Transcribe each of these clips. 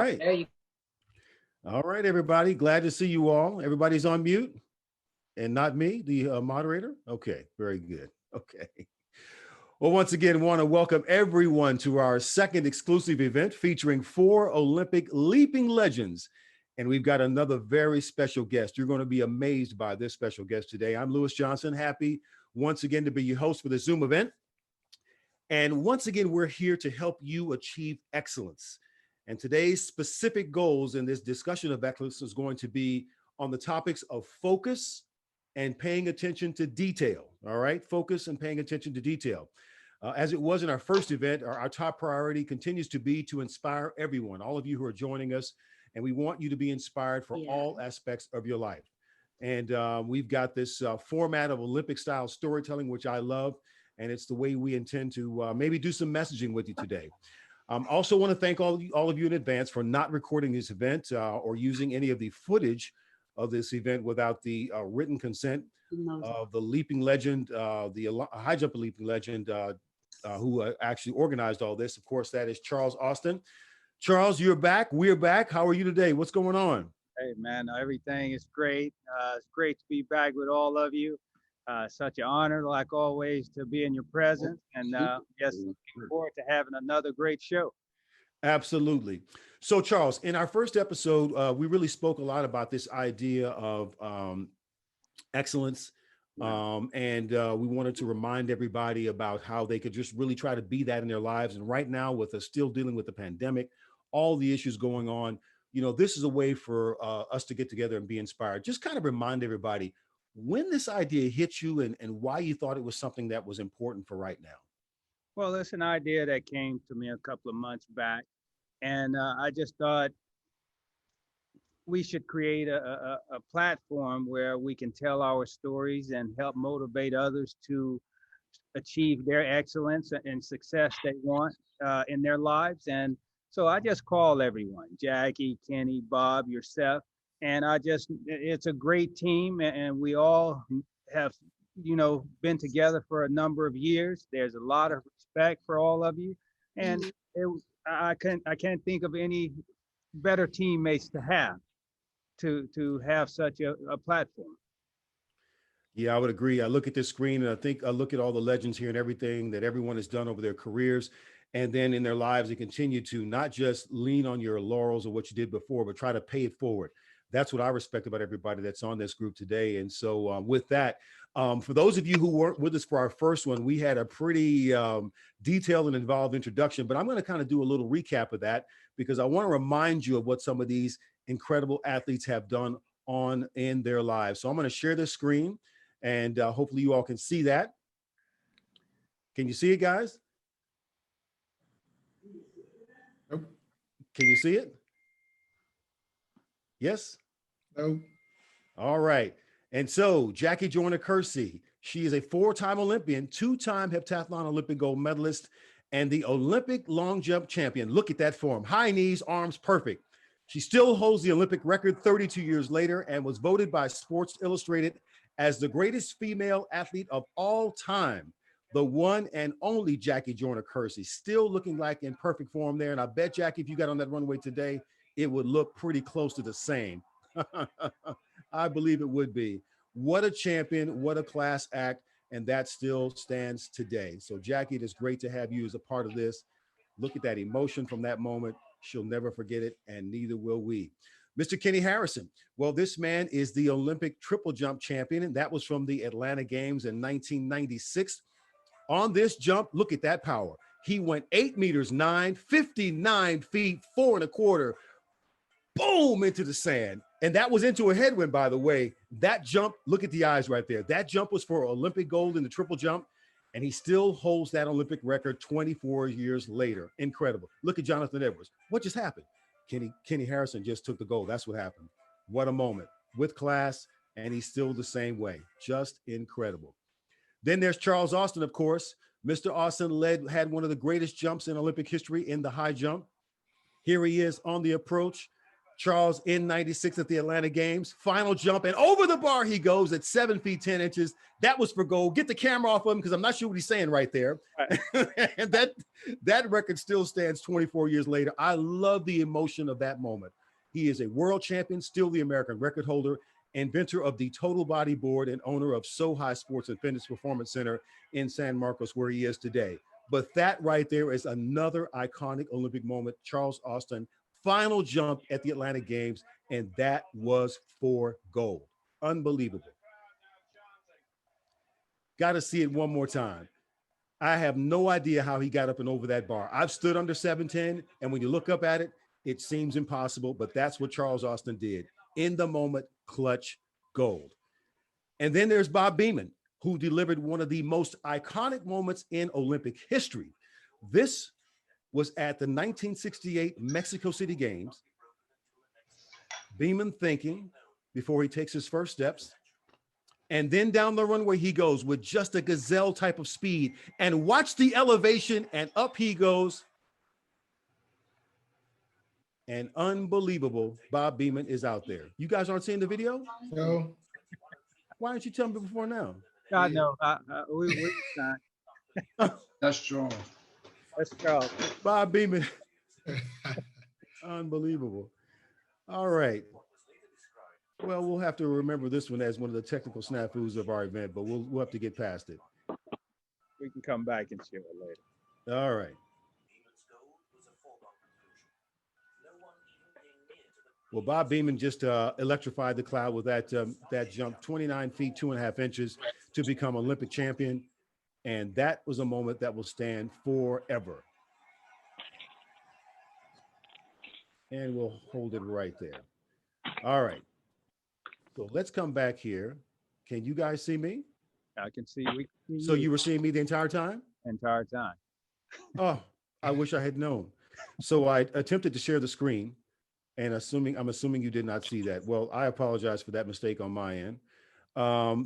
Right. There you All right, everybody. Glad to see you all. Everybody's on mute and not me, the moderator. Okay, very good. Okay. Well, once again, want to welcome everyone to our second exclusive event featuring 4 Olympic leaping legends. And we've got another very special guest. You're going to be amazed by this special guest today. I'm Lewis Johnson, happy once again to be your host for the Zoom event. And once again, we're here to help you achieve excellence. And today's specific goals in this discussion of excellence is going to be on the topics of focus and paying attention to detail. All right, focus and paying attention to detail. As it was in our first event, our top priority continues to be to inspire everyone, all of you who are joining us, and we want you to be inspired for all aspects of your life. And we've got this format of Olympic-style storytelling, which I love, and it's the way we intend to maybe do some messaging with you today. Also want to thank all of you in advance for not recording this event or using any of the footage of this event without the written consent of the leaping legend, the high jump leaping legend, who actually organized all this. Of course, that is Charles Austin. Charles, you're back. We're back. How are you today? What's going on? Hey, man, everything is great. It's great to be back with all of you. Such an honor, like always, to be in your presence. And yes, looking forward to having another great show. Absolutely. So, Charles, in our first episode, we really spoke a lot about this idea of excellence. And we wanted to remind everybody about how they could just really try to be that in their lives. And right now, with us still dealing with the pandemic, all the issues going on, you know, this is a way for us to get together and be inspired. Just kind of remind everybody when this idea hit you and why you thought it was something that was important for right now. Well, it's an idea that came to me a couple of months back. And I just thought we should create a platform where we can tell our stories and help motivate others to achieve their excellence and success they want in their lives. And so I just call everyone, Jackie, Kenny, Bob, yourself, and it's a great team, and we all have, been together for a number of years. There's a lot of respect for all of you, and I can't think of any better teammates to have such a platform. Yeah, I would agree. I look at this screen and I think I look at all the legends here and everything that everyone has done over their careers. And then in their lives, they continue to not just lean on your laurels or what you did before, but try to pay it forward. That's what I respect about everybody that's on this group today. And so with that, for those of you who weren't with us for our first one, we had a pretty detailed and involved introduction, but I'm going to kind of do a little recap of that because I want to remind you of what some of these incredible athletes have done on in their lives. So I'm going to share this screen and hopefully you all can see that. Can you see it, guys? Nope. Can you see it? Yes? No. All right. And so Jackie Joyner Kersey, she is a 4-time Olympian, 2-time heptathlon Olympic gold medalist, and the Olympic long jump champion. Look at that form. High knees, arms perfect. She still holds the Olympic record 32 years later and was voted by Sports Illustrated as the greatest female athlete of all time. The one and only Jackie Joyner Kersey, still looking like in perfect form there. And I bet, Jackie, if you got on that runway today, it would look pretty close to the same. I believe it would be. What a champion, what a class act, and that still stands today. So Jackie, it is great to have you as a part of this. Look at that emotion from that moment. She'll never forget it, and neither will we. Mr. Kenny Harrison. Well, this man is the Olympic triple jump champion, and that was from the Atlanta Games in 1996. On this jump, look at that power. He went 8 meters 9, 59 feet 4 1/4, boom, into the sand. And that was into a headwind, by the way. That jump, look at the eyes right there. That jump was for Olympic gold in the triple jump, and he still holds that Olympic record 24 years later. Incredible. Look at Jonathan Edwards. What just happened? Kenny Harrison just took the gold. That's what happened. What a moment. With class, and he's still the same way. Just incredible. Then there's Charles Austin, of course. Mr. Austin had one of the greatest jumps in Olympic history in the high jump. Here he is on the approach. Charles in 96 at the Atlanta Games. Final jump, and over the bar he goes at 7 feet 10 inches. That was for gold. Get the camera off of him because I'm not sure what he's saying right there. Right. And that record still stands 24 years later. I love the emotion of that moment. He is a world champion, still the American record holder, inventor of the total body board, and owner of So High Sports and Fitness Performance Center in San Marcos, where he is today. But that right there is another iconic Olympic moment. Charles Austin, final jump at the Atlanta Games, and that was for gold. Unbelievable. Got to see it one more time. I have no idea how he got up and over that bar. I've stood under 710, and when you look up at it, it seems impossible, but that's what Charles Austin did. In the moment, clutch gold. And then there's Bob Beeman, who delivered one of the most iconic moments in Olympic history. This was at the 1968 Mexico City Games. Beeman thinking before he takes his first steps. And then down the runway he goes with just a gazelle type of speed. And watch the elevation, and up he goes. And unbelievable, Bob Beeman is out there. You guys aren't seeing the video? No. Why didn't you tell me before now? God, no. We That's strong. Let's go. Bob Beeman. Unbelievable. All right. Well, we'll have to remember this one as one of the technical snafus of our event, but we'll have to get past it. We can come back and share it later. All right. Well, Bob Beeman just electrified the crowd with that jump, 29 feet, 2.5 inches, to become Olympic champion. And that was a moment that will stand forever. And we'll hold it right there. All right. So let's come back here. Can you guys see me? I can see. So you were seeing me the entire time? Entire time. Oh, I wish I had known. So I attempted to share the screen, and I'm assuming you did not see that. Well, I apologize for that mistake on my end.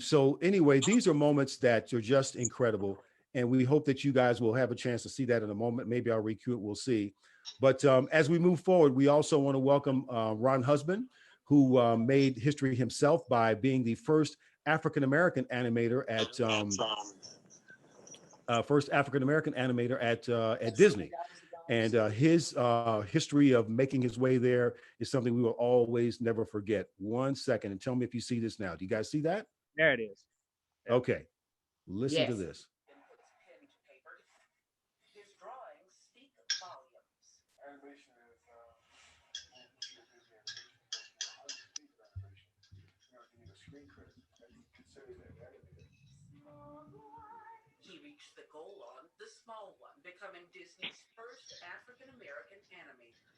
So anyway, these are moments that are just incredible, and we hope that you guys will have a chance to see that in a moment. Maybe I'll recue it, we'll see. But as we move forward, we also want to welcome Ron Husband, who made history himself by being the first African-American animator at Disney. And his history of making his way there is something we will always never forget. 1 second, and tell me if you see this now. Do you guys see that? There it is. Okay, listen to this. He reached the goal on the small one, becoming Disney's first African-American animator.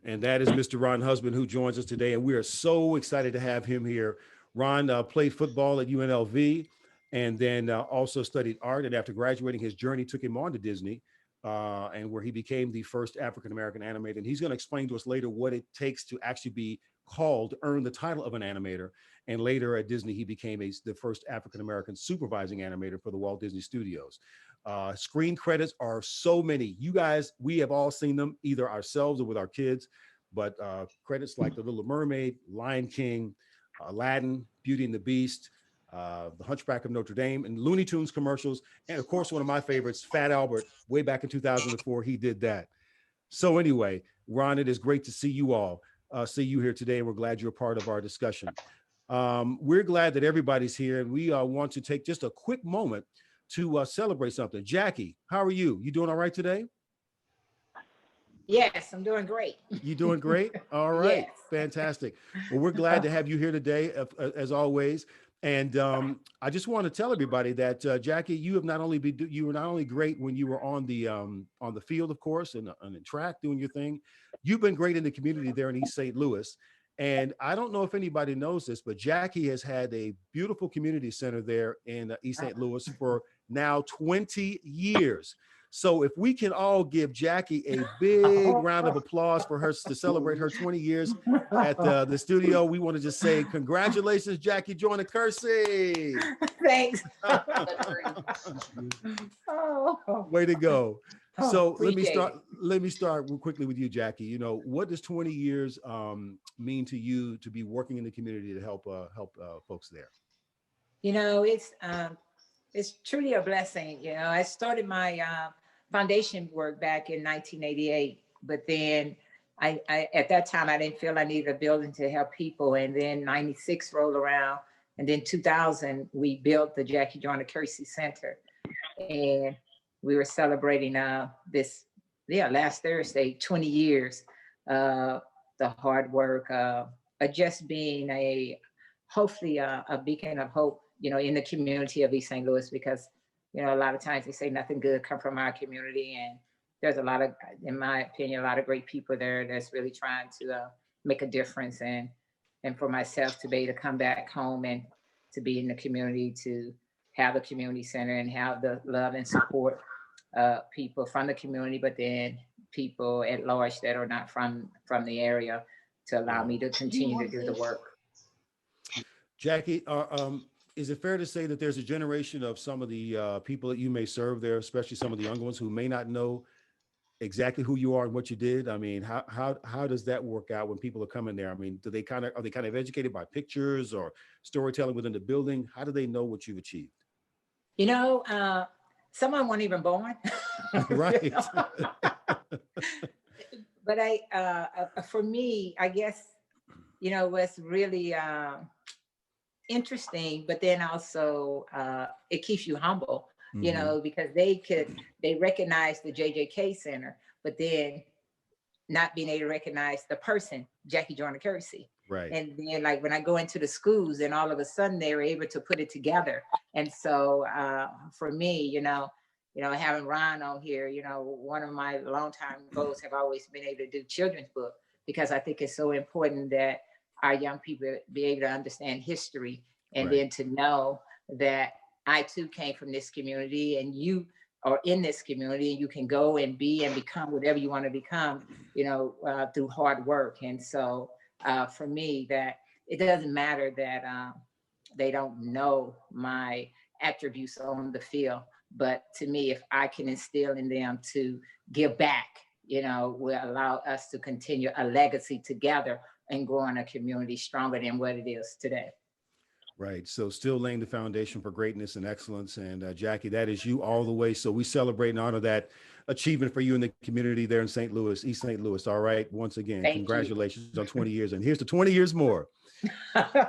And that is Mr. Ron Husband, who joins us today. And we are so excited to have him here. Ron played football at UNLV and then also studied art. And after graduating, his journey took him on to Disney, and where he became the first African-American animator. And he's going to explain to us later what it takes to actually be called, earn the title of an animator. And later at Disney, he became the first African-American supervising animator for the Walt Disney Studios. Screen credits are so many. You guys, we have all seen them either ourselves or with our kids, but credits like The Little Mermaid, Lion King, Aladdin, Beauty and the Beast, The Hunchback of Notre Dame, and Looney Tunes commercials. And of course, one of my favorites, Fat Albert, way back in 2004, he did that. So anyway, Ron, it is great to see you all, see you here today. And we're glad you're a part of our discussion. We're glad that everybody's here, and we want to take just a quick moment to celebrate something. Jackie, how are you? You doing all right today? Yes, I'm doing great. You doing great? All right, Yes. Fantastic. Well, we're glad to have you here today, as always. And I just want to tell everybody that Jackie, you were not only great when you were on the field, of course, and on the track doing your thing. You've been great in the community there in East St. Louis. And I don't know if anybody knows this, but Jackie has had a beautiful community center there in East St. Louis for now 20 years. So if we can all give Jackie a big round of applause for her to celebrate her 20 years at the studio, we want to just say congratulations, Jackie Joyner Kersey. Thanks. Way to go. So Appreciate it. let me start real quickly with you, Jackie. You know, what does 20 years mean to you to be working in the community to help folks there? You know, it's truly a blessing. You know, I started my foundation work back in 1988, but then I at that time I didn't feel I needed a building to help people, and then 96 rolled around, and then 2000 we built the Jackie Joyner Kersey Center, and we were celebrating this last Thursday 20 years. The hard work of just being a hopefully a beacon of hope, you know, in the community of East St. Louis, because, you know, a lot of times they say nothing good come from our community. And there's a lot of, in my opinion, a lot of great people there that's really trying to make a difference. And for myself to be able to come back home and to be in the community, to have a community center and have the love and support people from the community, but then people at large that are not from the area, to allow me to continue to do the work. Jackie, is it fair to say that there's a generation of some of the people that you may serve there, especially some of the younger ones who may not know exactly who you are and what you did? I mean, how does that work out when people are coming there? I mean, are they kind of educated by pictures or storytelling within the building? How do they know what you've achieved? You know, someone weren't even born. Right. But for me, I guess, you know, what's really interesting, but then also it keeps you humble, you know, because they recognize the JJK Center, but then not being able to recognize the person, Jackie Joyner Kersey. Right. And then, like, when I go into the schools, and all of a sudden they were able to put it together. And so for me, you know, having Ron on here, you know, one of my longtime goals have always been able to do children's book, because I think it's so important that our young people be able to understand history, and then to know that I too came from this community, and you are in this community, and you can go and be and become whatever you want to become, you know, through hard work. And so for me, that it doesn't matter that they don't know my attributes on the field, but to me, if I can instill in them to give back, you know, will allow us to continue a legacy together and growing a community stronger than what it is today. Right. So still laying the foundation for greatness and excellence. And Jackie, that is you all the way. So we celebrate and honor that achievement for you in the community there in St. Louis, East St. Louis. All right. Once again, Thank congratulations on 20 years. And here's to 20 years more.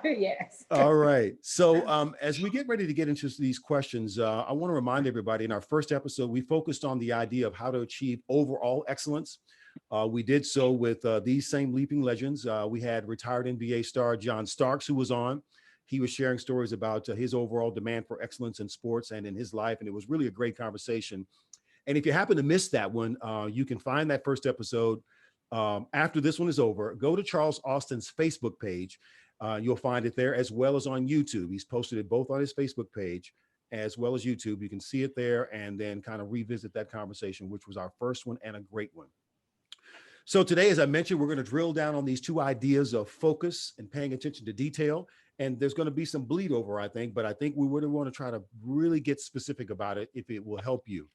Yes. All right. So as we get ready to get into these questions, I want to remind everybody, in our first episode, we focused on the idea of how to achieve overall excellence. We did so with these same leaping legends. We had retired NBA star John Starks, who was on. He was sharing stories about his overall demand for excellence in sports and in his life. And it was really a great conversation. And if you happen to miss that one, you can find that first episode after this one is over. Go to Charles Austin's Facebook page. You'll find it there, as well as on YouTube. He's posted it both on his Facebook page as well as YouTube. You can see it there and then kind of revisit that conversation, which was our first one and a great one. So today, as I mentioned, we're going to drill down on these two ideas of focus and paying attention to detail. And there's going to be some bleed over, I think, but I think we would want to try to really get specific about it if it will help you.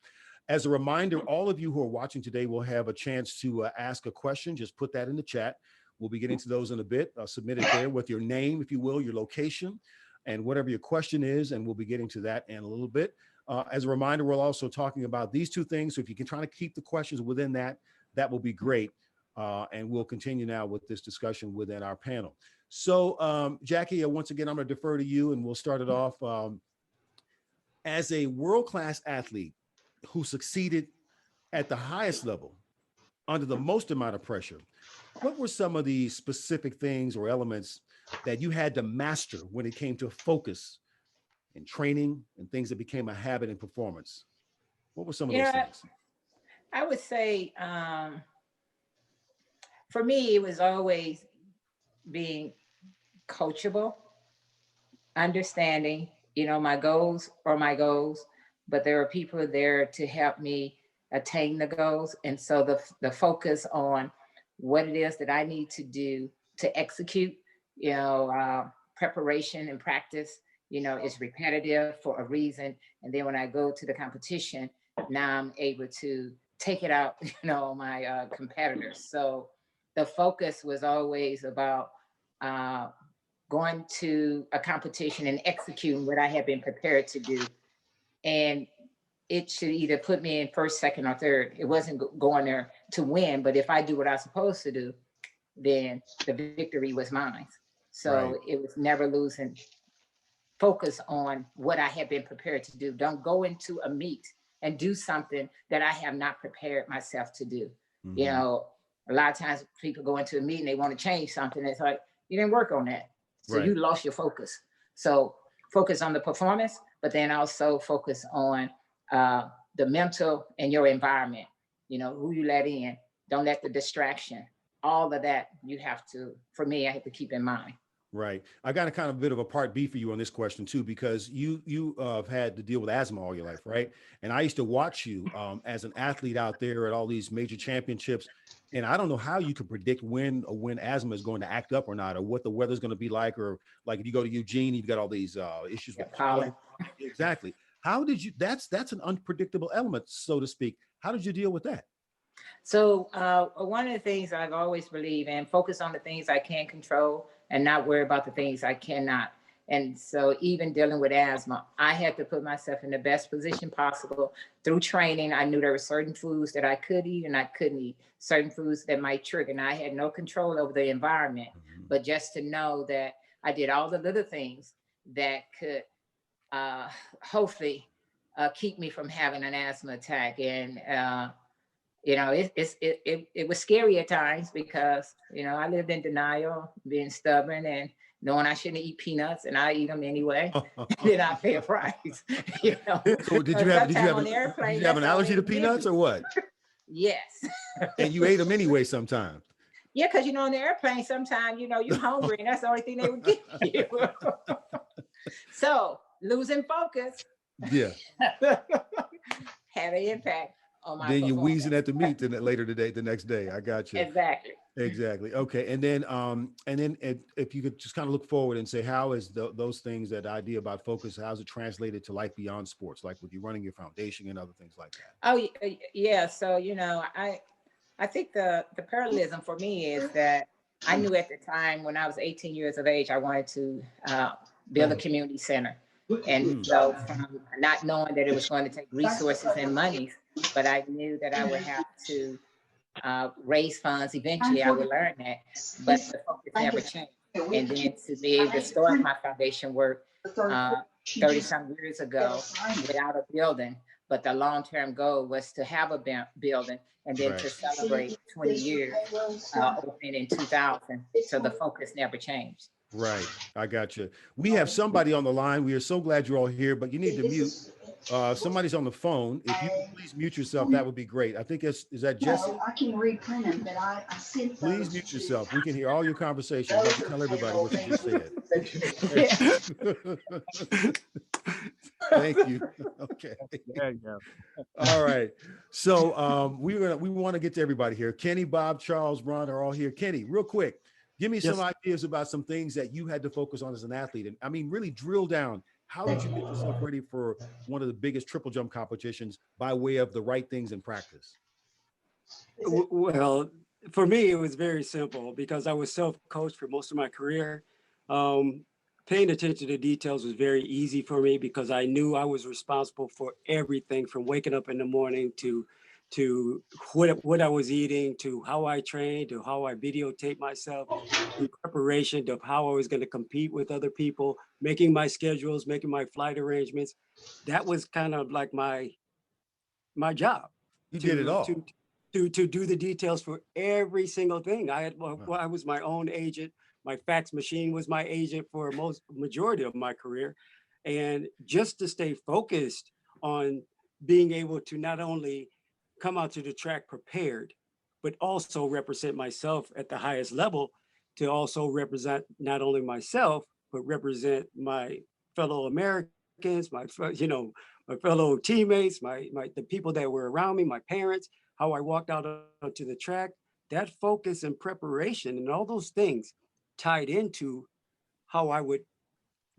As a reminder, all of you who are watching today will have a chance to ask a question. Just put that in the chat. We'll be getting to those in a bit. Submit it there with your name, if you will, your location, and whatever your question is, and we'll be getting to that in a little bit. As a reminder, we're also talking about these two things. So if you can try to keep the questions within that, that will be great. And we'll continue now with this discussion within our panel. So, Jackie, once again, I'm going to defer to you, and we'll start it off. As a world-class athlete who succeeded at the highest level under the most amount of pressure, what were some of the specific things or elements that you had to master when it came to focus and training and things that became a habit in performance? What were some of those things? I would say, for me, it was always being coachable, understanding, you know, my goals are my goals, but there are people there to help me attain the goals. And so the focus on what it is that I need to do to execute, you know, preparation and practice, you know, is repetitive for a reason. And then when I go to the competition, now I'm able to take it out, on my competitors. So the focus was always about going to a competition and executing what I had been prepared to do. And it should either put me in first, second, or third. It wasn't going there to win, but if I do what I was supposed to do, then the victory was mine. So Right. it was never losing focus on what I had been prepared to do. Don't go into a meet and do something that I have not prepared myself to do. Mhm. A lot of times people go into a meeting, they want to change something. It's like, you didn't work on that. So Right. you lost your focus. So focus on the performance, but then also focus on the mental and your environment, who you let in. Don't let the distraction, all of that you have to, for me, I have to keep in mind. Right. I got a kind of bit of a part B for you on this question too, because you have had to deal with asthma all your life, right? And I used to watch you as an athlete out there at all these major championships, and I don't know how you can predict when asthma is going to act up or not, or what the weather's going to be like, or like if you go to Eugene, you've got all these issues with pollen. Exactly. How did you? That's an unpredictable element, so to speak. How did you deal with that? So one of the things I've always believed in, focus on the things I can control and not worry about the things I cannot. And so even dealing with asthma, I had to put myself in the best position possible. Through training, I knew there were certain foods that I could eat and I couldn't eat, certain foods that might trigger. And I had no control over the environment, but just to know that I did all the little things that could hopefully keep me from having an asthma attack. And it was scary at times because, I lived in denial, being stubborn and knowing I shouldn't eat peanuts, and I eat them anyway. Then I pay a price, So did you have an allergy to to peanuts or what? Yes. And you ate them anyway sometimes. Yeah, because on the airplane, sometimes, you're hungry and that's the only thing they would give you. So losing focus Yeah. had an impact on my Then you're performance. wheezing at the meat the next day. I got you. Exactly. Exactly. Okay. And then if you could just kind of look forward and say, how is those things, that idea about focus, how's it translated to life beyond sports, like with you running your foundation and other things like that? Oh, yeah. So, I think the parallelism for me is that I knew at the time when I was 18 years of age, I wanted to build a community center. And so from not knowing that it was going to take resources and money, but I knew that I would have to raise funds. Eventually I would learn that, but the focus never changed. And then to be able to start my foundation work 30 some years ago without a building, but the long-term goal was to have a building and then to celebrate 20 years opening in 2000. So the focus never changed. Right. I got you. We have somebody on the line. We are so glad you're all here, but you need to mute. Somebody's on the phone. If you can please mute yourself, that would be great. I think is that Jesse? No, I can reprint them, but I sent Please those mute to- yourself. We can hear all your conversations. Let you tell everybody what you just said. Thank you. Okay. There you go. All right. So we want to get to everybody here. Kenny, Bob, Charles, Ron are all here. Kenny, real quick, give me some ideas about some things that you had to focus on as an athlete. And I mean, really drill down. How did you get yourself ready for one of the biggest triple jump competitions by way of the right things in practice? Well, for me, it was very simple because I was self-coached for most of my career. Paying attention to details was very easy for me because I knew I was responsible for everything from waking up in the morning to what I was eating, to how I trained, to how I videotaped myself, in preparation to how I was going to compete with other people, making my schedules, making my flight arrangements. That was kind of like my job. You did it all. To do the details for every single thing. I was my own agent. My fax machine was my agent for majority of my career. And just to stay focused on being able to not only come out to the track prepared, but also represent myself at the highest level, to also represent not only myself, but represent my fellow Americans, my fellow teammates, the people that were around me, my parents, how I walked out onto the track. That focus and preparation and all those things tied into how I would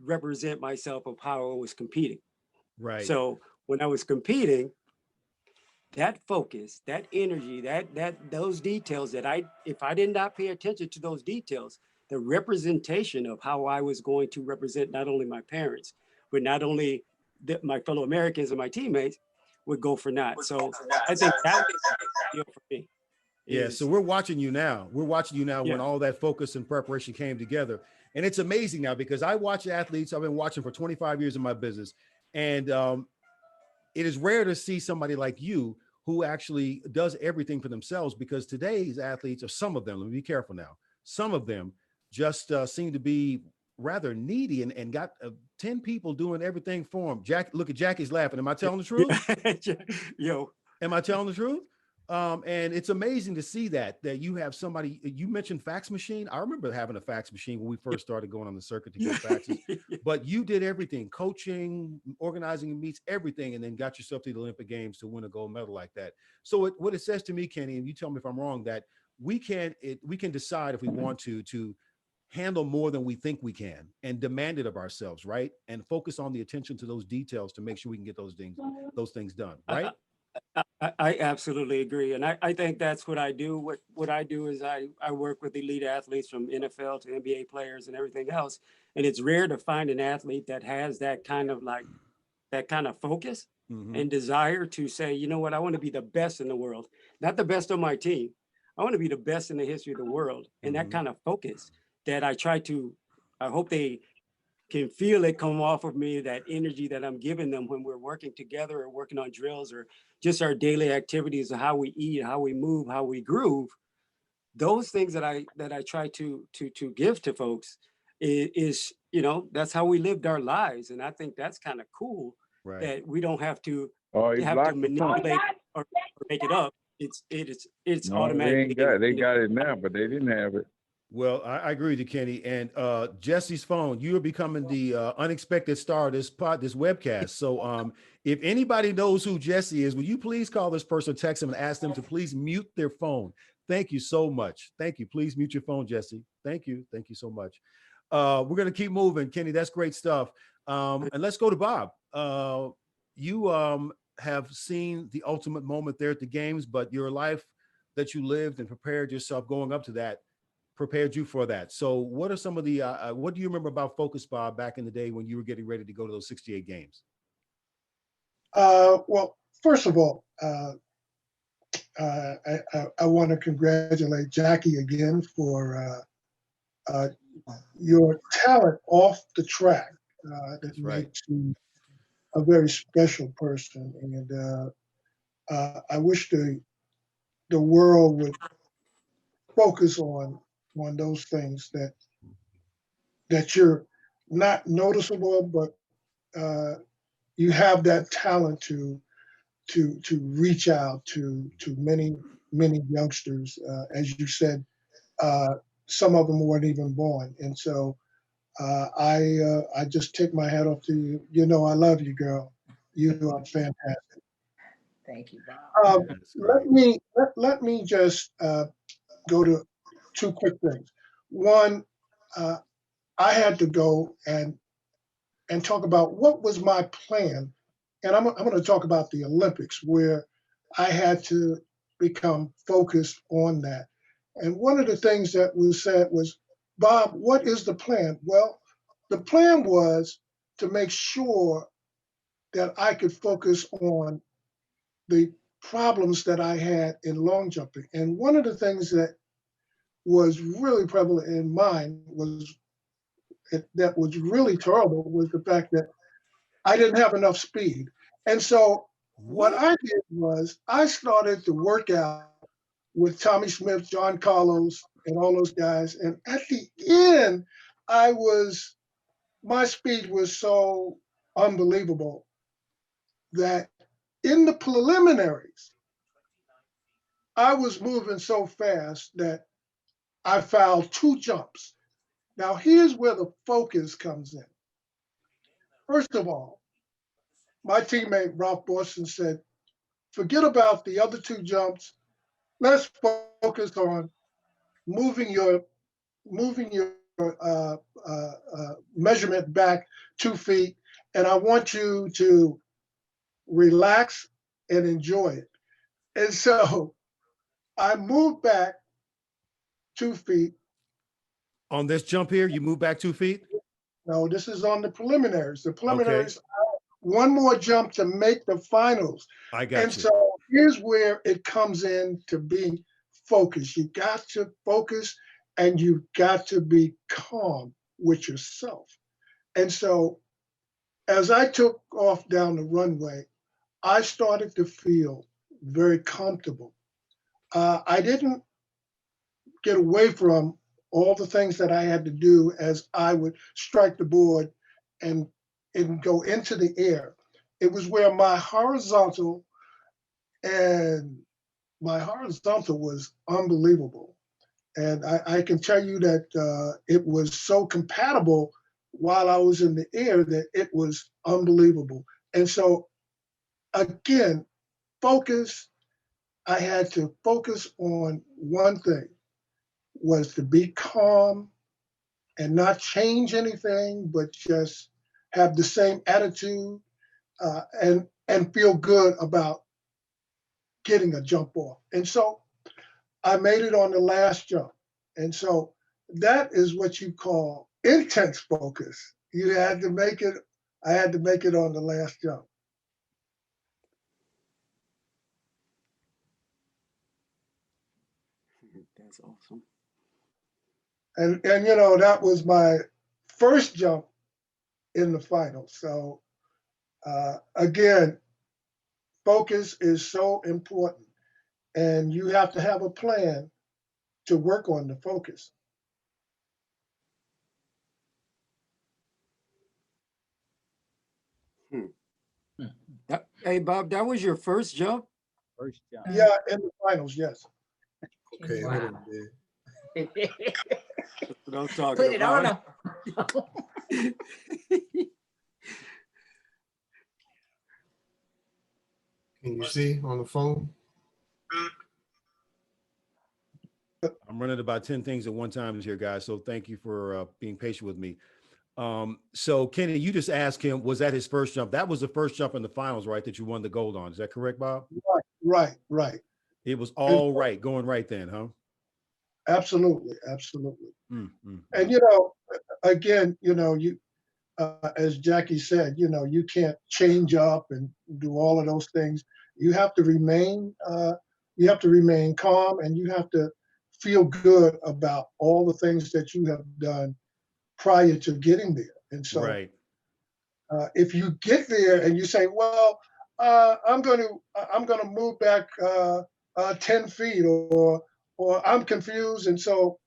represent myself of how I was competing. Right. So when I was competing, that focus, that energy, those details that if I did not pay attention to those details, the representation of how I was going to represent not only my parents, but not only my fellow Americans and my teammates would go for naught. So I think that was the deal for me. Yeah, so Is we're watching you now. We're watching you now yeah. when all that focus and preparation came together. And it's amazing now because I watch athletes. I've been watching for 25 years in my business. And it is rare to see somebody like you who actually does everything for themselves, because today's athletes, or some of them, let me be careful now, some of them just seem to be rather needy and got 10 people doing everything for them. Jack, look at Jackie's laughing. Am I telling the truth? Yo, Am I telling the truth? And it's amazing to see that you have somebody. You mentioned fax machine. I remember having a fax machine when we first started going on the circuit to get faxes. But you did everything: coaching, organizing meets, everything, and then got yourself to the Olympic Games to win a gold medal like that. So what it says to me, Kenny, and you tell me if I'm wrong, that we can decide if we want to handle more than we think we can and demand it of ourselves, right? And focus on the attention to those details to make sure we can get those things done, right? I absolutely agree. And I think that's what I do. What I do is I work with elite athletes from NFL to NBA players and everything else. And it's rare to find an athlete that has that kind of focus and desire to say, you know what, I want to be the best in the world, not the best on my team. I want to be the best in the history of the world. And that kind of focus that I hope they can feel it come off of me, that energy that I'm giving them when we're working together or working on drills or just our daily activities of how we eat, how we move, how we groove. Those things that I try to give to folks is that's how we lived our lives. And I think that's kind of cool, Right. that we don't have to Oh, he blocked the phone. manipulate or make it up. It's No, automatic. they got it now, but they didn't have it. Well, I agree with you, Kenny. And Jesse's phone, you are becoming the unexpected star of this webcast. So if anybody knows who Jesse is, will you please call this person, text him, and ask them to please mute their phone? Thank you so much. Thank you. Please mute your phone, Jesse. Thank you. Thank you so much. We're going to keep moving, Kenny. That's great stuff. And let's go to Bob. You have seen the ultimate moment there at the games, but your life that you lived and prepared yourself going up to that prepared you for that. So what are some of the, what do you remember about Focus, Bob, back in the day when you were getting ready to go to those 68 games? Well, first of all, I want to congratulate Jackie again for your talent off the track. That makes you a very special person. And I wish the world would focus on those things, that you're not noticeable, but you have that talent to reach out to many youngsters. As you said, some of them weren't even born, and so I just take my hat off to you. You know, I love you, girl. You are fantastic. Thank you, Bob. Let me just go to two quick things. One, I had to go and talk about what was my plan, and I'm going to talk about the Olympics, where I had to become focused on that. And one of the things that was said was, Bob, what is the plan? Well, the plan was to make sure that I could focus on the problems that I had in long jumping. And one of the things that was really prevalent in mine that was really terrible was the fact that I didn't have enough speed. And so what I did was I started to work out with Tommy Smith, John Carlos, and all those guys. And at the end, my speed was so unbelievable that in the preliminaries, I was moving so fast that I fouled 2 jumps. Now, here's where the focus comes in. First of all, my teammate Ralph Boston said, forget about the other 2 jumps. Let's focus on moving your measurement back 2 feet, and I want you to relax and enjoy it. And so I moved back 2 feet. On this jump here, you move back 2 feet? No, this is on the preliminaries. The Okay, preliminaries, one more jump to make the finals. I And got you. so here's where it comes in to being focused. You got to focus and you've got to be calm with yourself. And so as I took off down the runway, I started to feel very comfortable. I didn't get away from all the things that I had to do as I would strike the board and, and go into the air. It was where and my horizontal was unbelievable. And I can tell you that it was so compatible while I was in the air that it was unbelievable. And so again, focus, I had to focus on one thing, was to be calm and not change anything, but just have the same attitude and feel good about getting a jump off. And so I made it on the last jump. And so that is what you call intense focus. You had to make it, I had to make it on the last jump. That's awesome. And you know, that was my first jump in the finals. So again, focus is so important, and you have to have a plan to work on the focus. Hey, Bob, that was your first jump? First jump. Yeah, in the finals, yes. Okay, hold on, man. That's what I'm talking Put it on about. them. Can you see on the phone? I'm running about 10 things at one time here, guys. So thank you for being patient with me. So Kenny, you just asked him, was that his first jump? That was the first jump in the finals, right? That you won the gold on. Is that correct, Bob? Right. It was all right, going right then, huh? Absolutely. And you know, again, you know, you as Jackie said, you know, you can't change up and do all of those things. You have to remain calm, and you have to feel good about all the things that you have done prior to getting there. And so Right. if you get there and you say, well, I'm going to move back 10 feet, or I'm confused, and so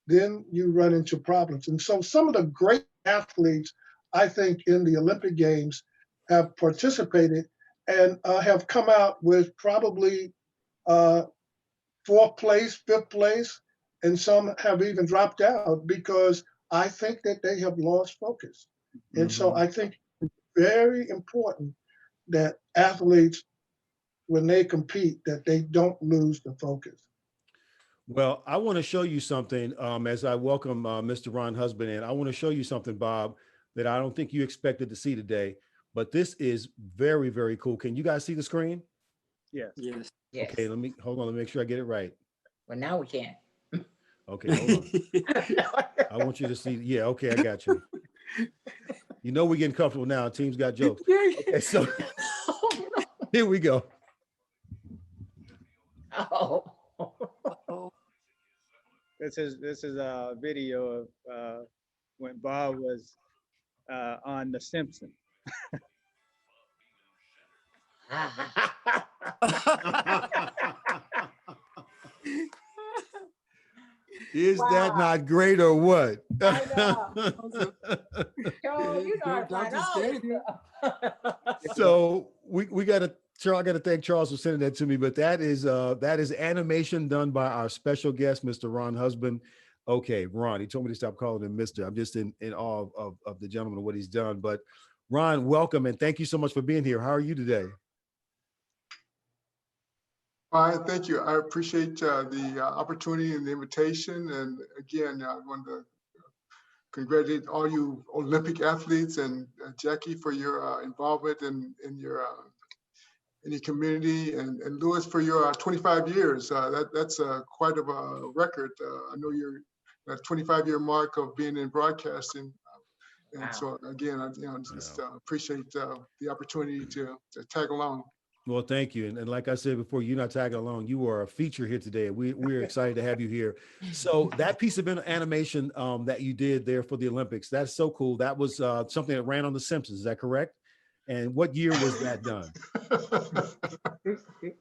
then you run into problems. And so some of the great athletes, I think, in the Olympic Games have participated and have come out with probably fourth place, fifth place, and some have even dropped out because I think that they have lost focus. And so I think it's very important that athletes, when they compete, that they don't lose the focus. Well, I want to show you something as I welcome Mr. Ron Husband in. I want to show you something, Bob, that I don't think you expected to see today, but this is very, very cool. Can you guys see the screen? Yes. Yes. Yes. Okay, hold on, let me make sure I get it right. Well, now we can. Okay, hold on. I want you to see. Yeah, okay, I got you. You know we're getting comfortable now. Team's got jokes. Okay, so here we go. Oh. This is a video of when Bob was on The Simpsons. Is that not great or what? So we got to. Charles, I got to thank Charles for sending that to me. But that is animation done by our special guest, Mr. Ron Husband. Okay, Ron, he told me to stop calling him Mr. I'm just in awe of the gentleman and what he's done. But Ron, welcome and thank you so much for being here. How are you today? Hi, thank you. I appreciate the opportunity and the invitation. And again, I want to congratulate all you Olympic athletes and Jackie for your involvement in in the community. And Louis, for your 25 years, that's quite of a record. I know you're at 25-year mark of being in broadcasting. And Wow. so again, I just appreciate the opportunity to tag along. Well, thank you. And like I said before, you're not tagging along. You are a feature here today. We're excited to have you here. So that piece of animation that you did there for the Olympics, that's so cool. That was something that ran on The Simpsons. Is that correct? And what year was that done?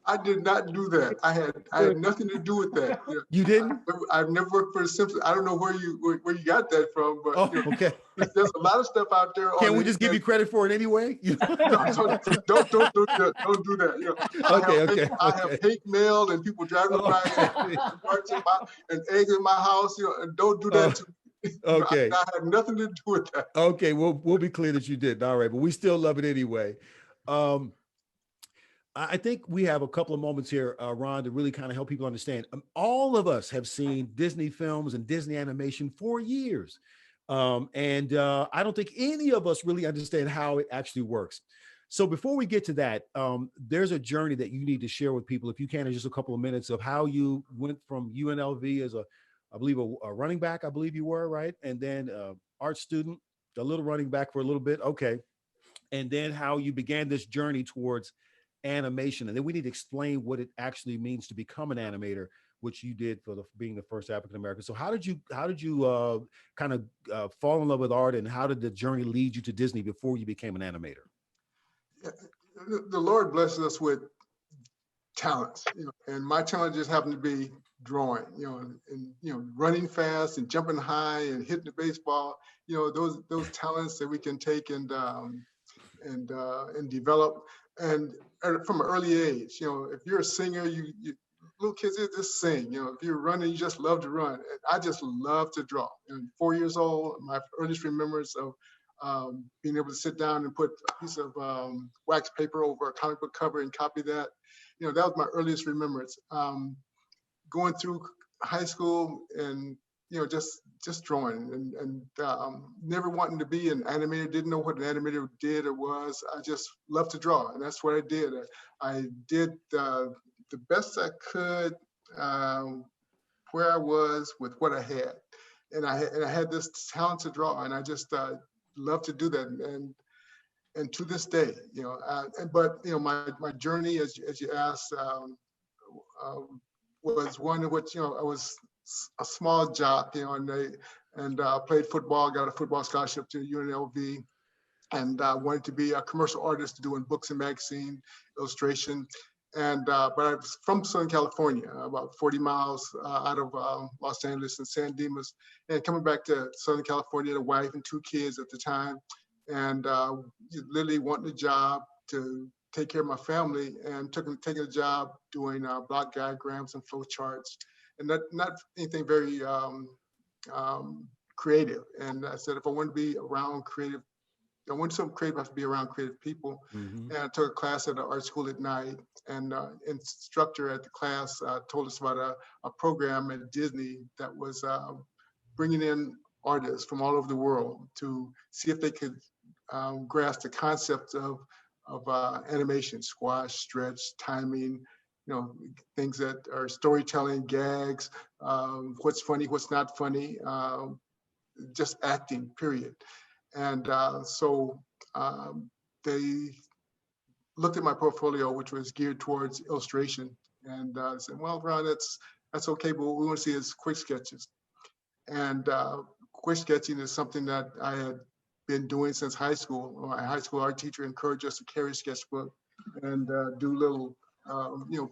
I did not do that. I had nothing to do with that. You didn't? I've never worked for The Simpsons. I don't know where you got that from, but okay. There's a lot of stuff out there. Can we just give you credit for it anyway? No, don't do that. I have hate mail and people driving by and eggs in my house. And don't do that to me. Okay. I had nothing to do with that. Okay, we'll be clear that you did. All right, but we still love it anyway. I think we have a couple of moments here, Ron, to really kind of help people understand. All of us have seen Disney films and Disney animation for years. And I don't think any of us really understand how it actually works. So before we get to that, there's a journey that you need to share with people, if you can, in just a couple of minutes, of how you went from UNLV as I believe a running back, I believe you were, right? And then art student, a little running back for a little bit. Okay. And then how you began this journey towards animation. And then we need to explain what it actually means to become an animator, which you did for being the first African-American. So how did you kind of fall in love with art, and how did the journey lead you to Disney before you became an animator? The Lord blesses us with talents, and my talent just happened to be drawing, and running fast and jumping high and hitting the baseball. Those talents that we can take and develop, and from an early age. If you're a singer, you little kids just sing. If you're running, you just love to run. I just love to draw. And 4 years old, my earliest remembrance of being able to sit down and put a piece of wax paper over a comic book cover and copy that. That was my earliest remembrance. Going through high school and just drawing and never wanting to be an animator. Didn't know what an animator did or was. I just loved to draw, and that's what I did. I did the best I could where I was with what I had, and I had this talent to draw, and I just love to do that. And to this day, but my journey, as you asked, was one in which I was a small jock, and played football, got a football scholarship to UNLV, and wanted to be a commercial artist doing books and magazine illustration. And but I was from Southern California, about 40 miles out of Los Angeles and San Dimas, and coming back to Southern California, a wife and 2 kids at the time, and literally wanting a job to take care of my family, and taking a job doing block diagrams and flow charts, and not anything very creative. And I said, if I want to be around creative, I want something creative, I have to be around creative people. Mm-hmm. And I took a class at an art school at night, and instructor at the class told us about a program at Disney that was bringing in artists from all over the world to see if they could grasp the concept of animation, squash, stretch, timing, things that are storytelling, gags, what's funny, what's not funny, just acting, period. And so they looked at my portfolio, which was geared towards illustration, and said, well, Ron, that's okay, but what we want to see is quick sketches. And quick sketching is something that I had been doing since high school. My high school art teacher encouraged us to carry a sketchbook and do little,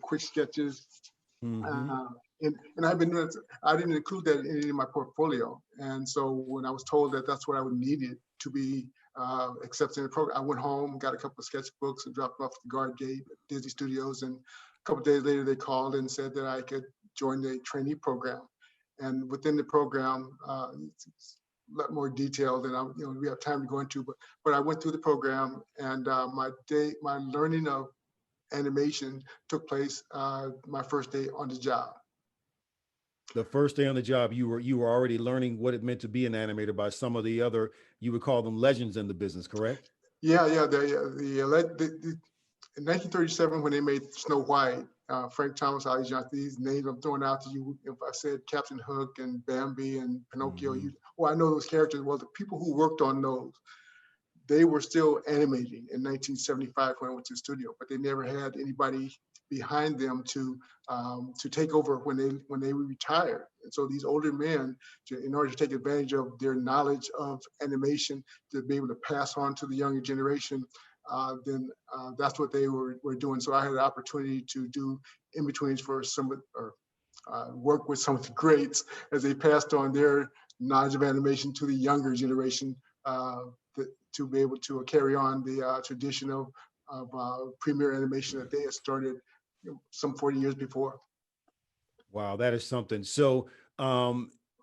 quick sketches. Mm-hmm. And I've been doing it. I didn't include that in any of my portfolio. And so when I was told that that's what I would need it to be accepted in the program, I went home, got a couple of sketchbooks and dropped them off at the guard gate at Disney Studios. And a couple of days later, they called and said that I could join the trainee program. And within the program, it's a lot more detailed than we have time to go into. But I went through the program, and my learning of animation took place my first day on the job. The first day on the job, you were already learning what it meant to be an animator by some of the other, you would call them legends in the business, correct? Yeah. in 1937, when they made Snow White, Frank Thomas, Ali Johnson, these names I'm throwing out to you. If I said Captain Hook and Bambi and Pinocchio, I know those characters. Well, the people who worked on those, they were still animating in 1975 when I went to the studio, but they never had anybody behind them to take over when they retired. And so these older men, in order to take advantage of their knowledge of animation, to be able to pass on to the younger generation, then that's what they were doing. So I had the opportunity to do in-betweens for work with some of the greats as they passed on their knowledge of animation to the younger generation, to be able to carry on the tradition of premiere animation that they had started some 40 years before. Wow, that is something. So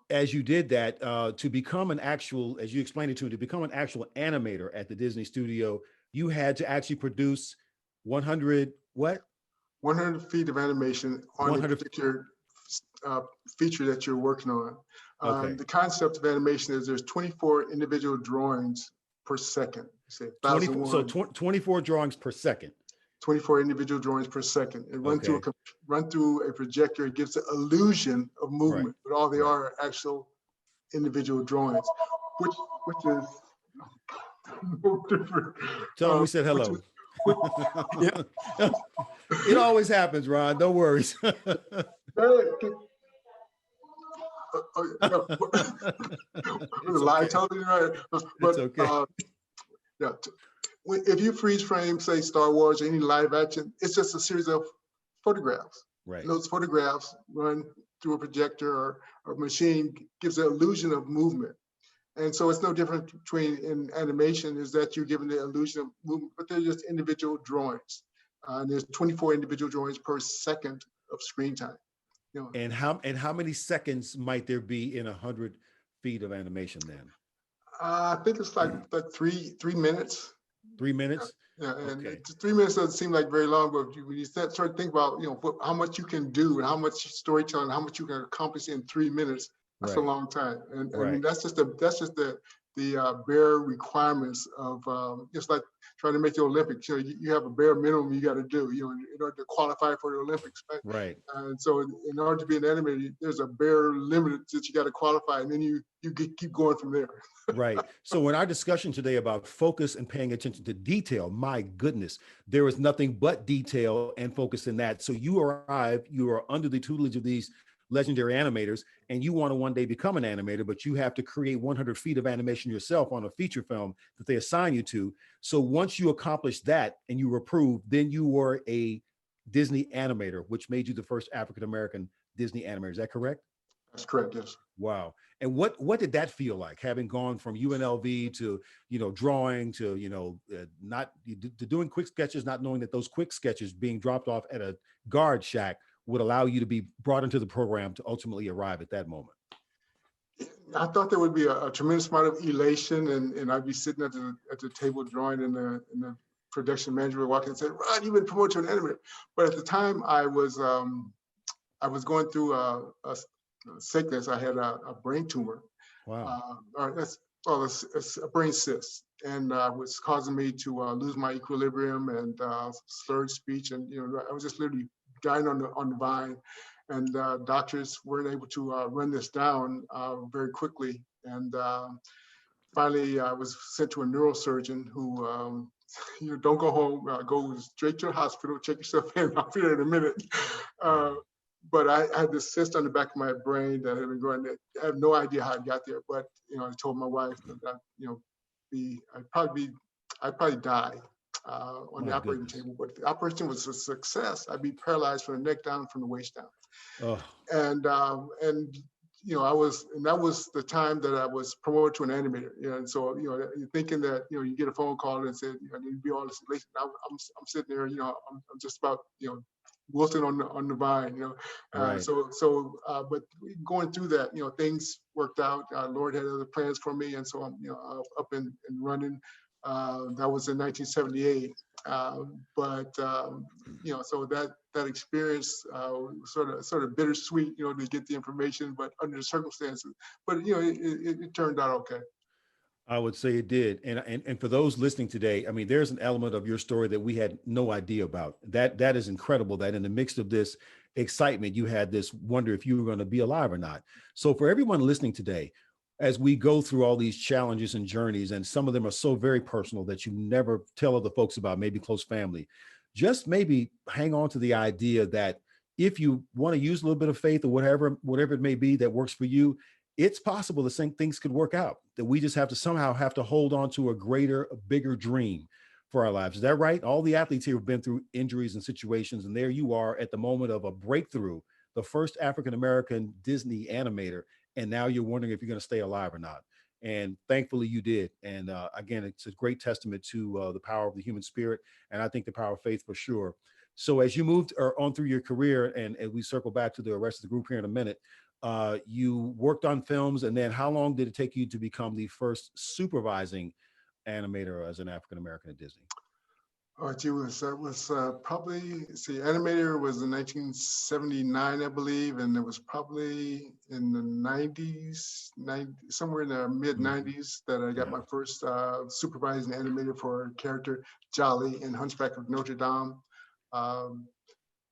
as you did that, to become an actual, as you explained it to me, to become an actual animator at the Disney studio, you had to actually produce 100, what? 100 feet of animation on a particular feature that you're working on. Okay. The concept of animation is there's 24 individual drawings per second. Say 24 drawings per second. 24 individual drawings per second. And run through a projector. It gives the illusion of movement, but all they are actual individual drawings, which is no different. Tell them we said hello. It always happens, Ron. No worries. Live television, right? But it's okay. If you freeze frame, say Star Wars or any live action, it's just a series of photographs. Right. And those photographs run through a projector or machine, gives the illusion of movement. And so it's no different between in animation, is that you're given the illusion of movement, but they're just individual drawings. And there's 24 individual drawings per second of screen time. And how many seconds might there be in 100 feet of animation then? I think it's like 3 minutes. 3 minutes? Yeah, and 3 minutes doesn't seem like very long, but when you start to think about how much you can do and how much storytelling, how much you can accomplish in 3 minutes, that's a long time. And I mean that's just the bare requirements of just like trying to make the Olympics. You have a bare minimum you got to do, in order to qualify for the Olympics, right? Right. And so in order to be an animator, there's a bare limit that you got to qualify, and then you keep going from there. Right. So in our discussion today about focus and paying attention to detail, my goodness, there is nothing but detail and focus in that. So you are under the tutelage of these legendary animators, and you want to one day become an animator, but you have to create 100 feet of animation yourself on a feature film that they assign you to. So once you accomplish that and you were approved, then you were a Disney animator, which made you the first African-American Disney animator. Is that correct? That's correct, yes. Wow. And what did that feel like, having gone from UNLV to, drawing to, to doing quick sketches, not knowing that those quick sketches being dropped off at a guard shack would allow you to be brought into the program to ultimately arrive at that moment? I thought there would be a tremendous amount of elation, and I'd be sitting at the table drawing, and the production manager would walk in and say, "Ron, you've been promoted to an animator." But at the time, I was going through a sickness. I had a brain tumor. Wow. It's a brain cyst, and was causing me to lose my equilibrium and slurred speech, and I was just literally dying on the vine, and doctors weren't able to run this down very quickly. And finally, I was sent to a neurosurgeon who, don't go home, go straight to the hospital, check yourself in. I'll be there in a minute. But I had this cyst on the back of my brain that had been growing. I have no idea how it got there, but I told my wife that I'd probably die on the operating table. But if the operation was a success, I'd be paralyzed from the neck down, from the waist down. Oh. And that was the time that I was promoted to an animator. And so you're thinking that you get a phone call and said you'd be all this elation. I'm sitting there, I'm just about wilting on the vine, Right. But going through that, things worked out. Lord had other plans for me, and so I'm up and running. That was in 1978. So that experience sort of bittersweet, to get the information, but under the circumstances. But it turned out okay. I would say it did. And for those listening today, I mean, there's an element of your story that we had no idea about. That is incredible that in the midst of this excitement, you had this wonder if you were going to be alive or not. So for everyone listening today, as we go through all these challenges and journeys, and some of them are so very personal that you never tell other folks about, maybe close family, just maybe hang on to the idea that if you want to use a little bit of faith or whatever it may be that works for you, it's possible the same things could work out, that we just have to somehow have to hold on to a greater, a bigger dream for our lives. Is that right? All the athletes here have been through injuries and situations, and there you are at the moment of a breakthrough, the first African-American Disney animator, and now you're wondering if you're going to stay alive or not. And thankfully you did. And again, it's a great testament to the power of the human spirit, and I think the power of faith for sure. So as you moved on through your career, and we circle back to the rest of the group here in a minute, you worked on films, and then how long did it take you to become the first supervising animator as an African American at Disney? Oh, gee whiz, that was probably, see, Animator was in 1979, I believe, and it was probably in the 90s, somewhere in the mid 90s that I got my first supervising animator for a character, Jolly, in Hunchback of Notre Dame.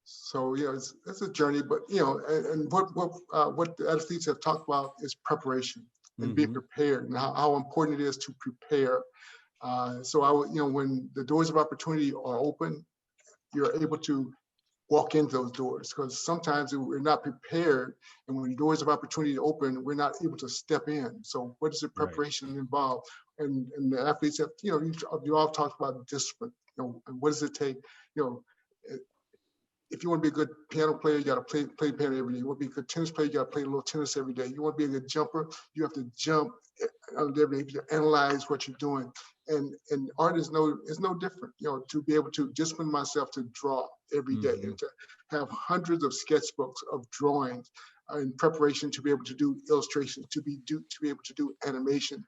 So yeah, it's a journey, but and what the athletes have talked about is preparation and being prepared, and how important it is to prepare. So I would, when the doors of opportunity are open, you're able to walk into those doors, because sometimes we're not prepared, and when doors of opportunity open, we're not able to step in. So what is the preparation involved? And the athletes have, you all talked about discipline. And what does it take? If you want to be a good piano player, you got to play piano every day. You want to be a good tennis player, you got to play a little tennis every day. You want to be a good jumper, you have to jump every day. You analyze what you're doing. And art is no different. To be able to discipline myself to draw every day, and to have hundreds of sketchbooks of drawings in preparation to be able to do illustrations, to be able to do animation,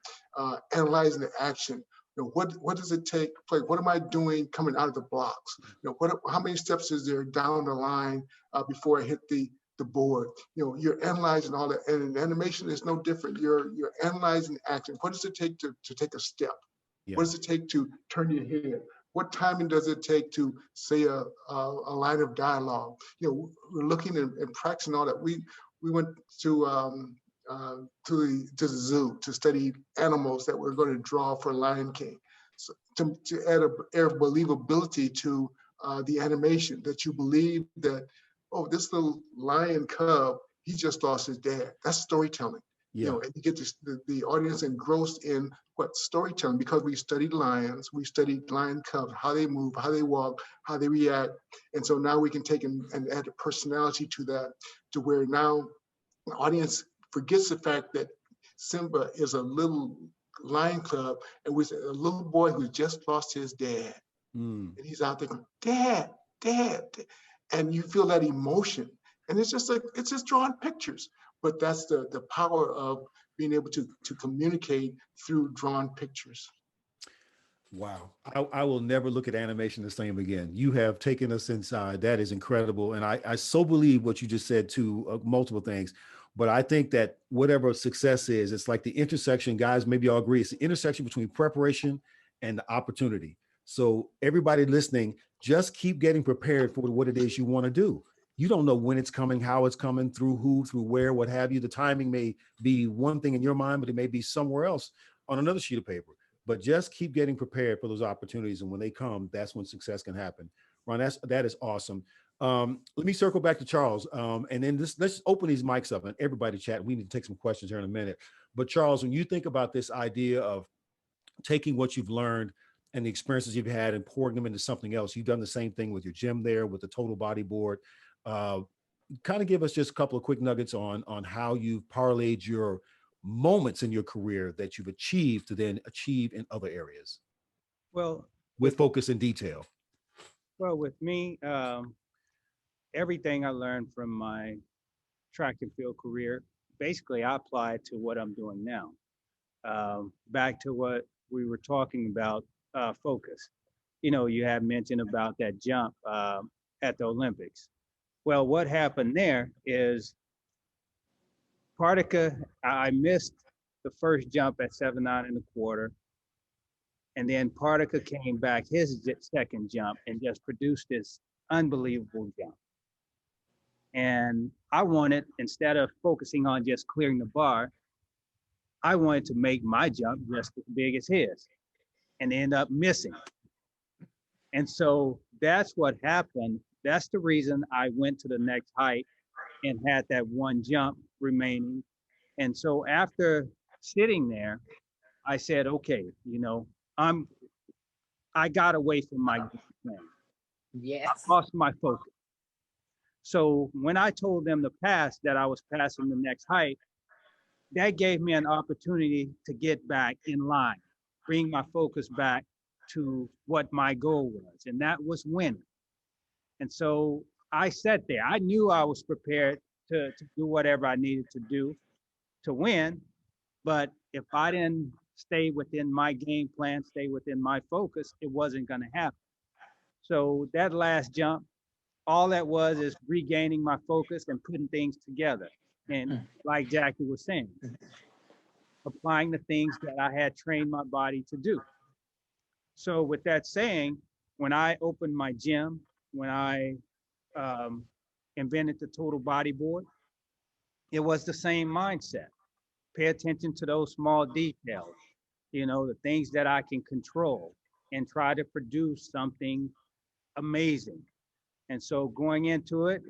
analyzing the action. What does it take? What am I doing coming out of the blocks? How many steps is there down the line before I hit the board? You're analyzing all that, and in animation is no different. You're analyzing action. What does it take to take a step? Yeah. What does it take to turn your head? What timing does it take to say a line of dialogue? We're looking and practicing all that. We went to the zoo to study animals that we're going to draw for Lion King, so to add an air of believability to the animation, that you believe that, oh, this little lion cub, he just lost his dad. That's storytelling. And you get the audience engrossed in what storytelling, because we studied lions, we studied lion cubs, how they move, how they walk, how they react. And so now we can take and add a personality to that, to where now the audience forgets the fact that Simba is a little lion cub, and we say a little boy who just lost his dad. And he's out there going, Dad, Dad. And you feel that emotion. And it's just drawing pictures. But that's the power of being able to communicate through drawn pictures. Wow. I will never look at animation the same again. You have taken us inside. That is incredible. And I so believe what you just said to multiple things. But I think that whatever success is, it's like the intersection, guys, maybe y'all agree, it's the intersection between preparation and the opportunity. So everybody listening, just keep getting prepared for what it is you want to do. You don't know when it's coming, how it's coming, through who, through where, what have you. The timing may be one thing in your mind, but it may be somewhere else on another sheet of paper. But just keep getting prepared for those opportunities. And when they come, that's when success can happen. Ron, that is awesome. Let me circle back to Charles. And then let's open these mics up and everybody chat. We need to take some questions here in a minute. But Charles, when you think about this idea of taking what you've learned and the experiences you've had and pouring them into something else, you've done the same thing with your gym there, with the total body board. Kind of give us just a couple of quick nuggets on how you've parlayed your moments in your career that you've achieved to then achieve in other areas. Well, with focus and detail. Well, with me, everything I learned from my track and field career, basically I applied to what I'm doing now. Back to what we were talking about, focus. You had mentioned about that jump at the Olympics. Well, what happened there is I missed the first jump at 7.9 1/4. And then Particle came back his second jump and just produced this unbelievable jump. And I wanted, instead of focusing on just clearing the bar, I wanted to make my jump just as big as his and end up missing. And so that's what happened. That's the reason I went to the next height and had that one jump remaining. And so after sitting there, I said, okay, you know, I got away from my plan. Yes. I lost my focus. So when I told them to pass, that I was passing the next height, that gave me an opportunity to get back in line, bring my focus back to what my goal was, and that was winning. And so I sat there. I knew I was prepared to do whatever I needed to do to win, but if I didn't stay within my game plan, stay within my focus, it wasn't going to happen. So that last jump, all that was is regaining my focus and putting things together. And like Jackie was saying, applying the things that I had trained my body to do. So with that saying, when I opened my gym, when I invented the total body board, it was the same mindset. Pay attention to those small details, you know, the things that I can control, and try to produce something amazing. And so going into it,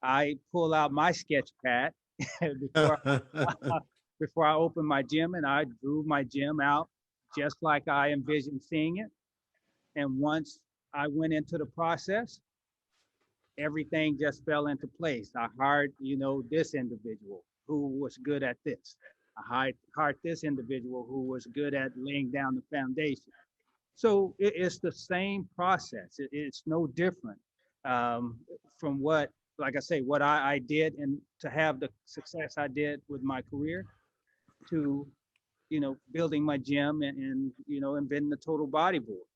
I pull out my sketch pad before I opened my gym, and I drew my gym out just like I envisioned seeing it. And once I went into the process, everything just fell into place. I hired, you know, this individual who was good at this. I hired this individual who was good at laying down the foundation. So it's the same process. It's no different from what, like I say, what I did, and to have the success I did with my career, to, you know, building my gym and you know, inventing the total body board.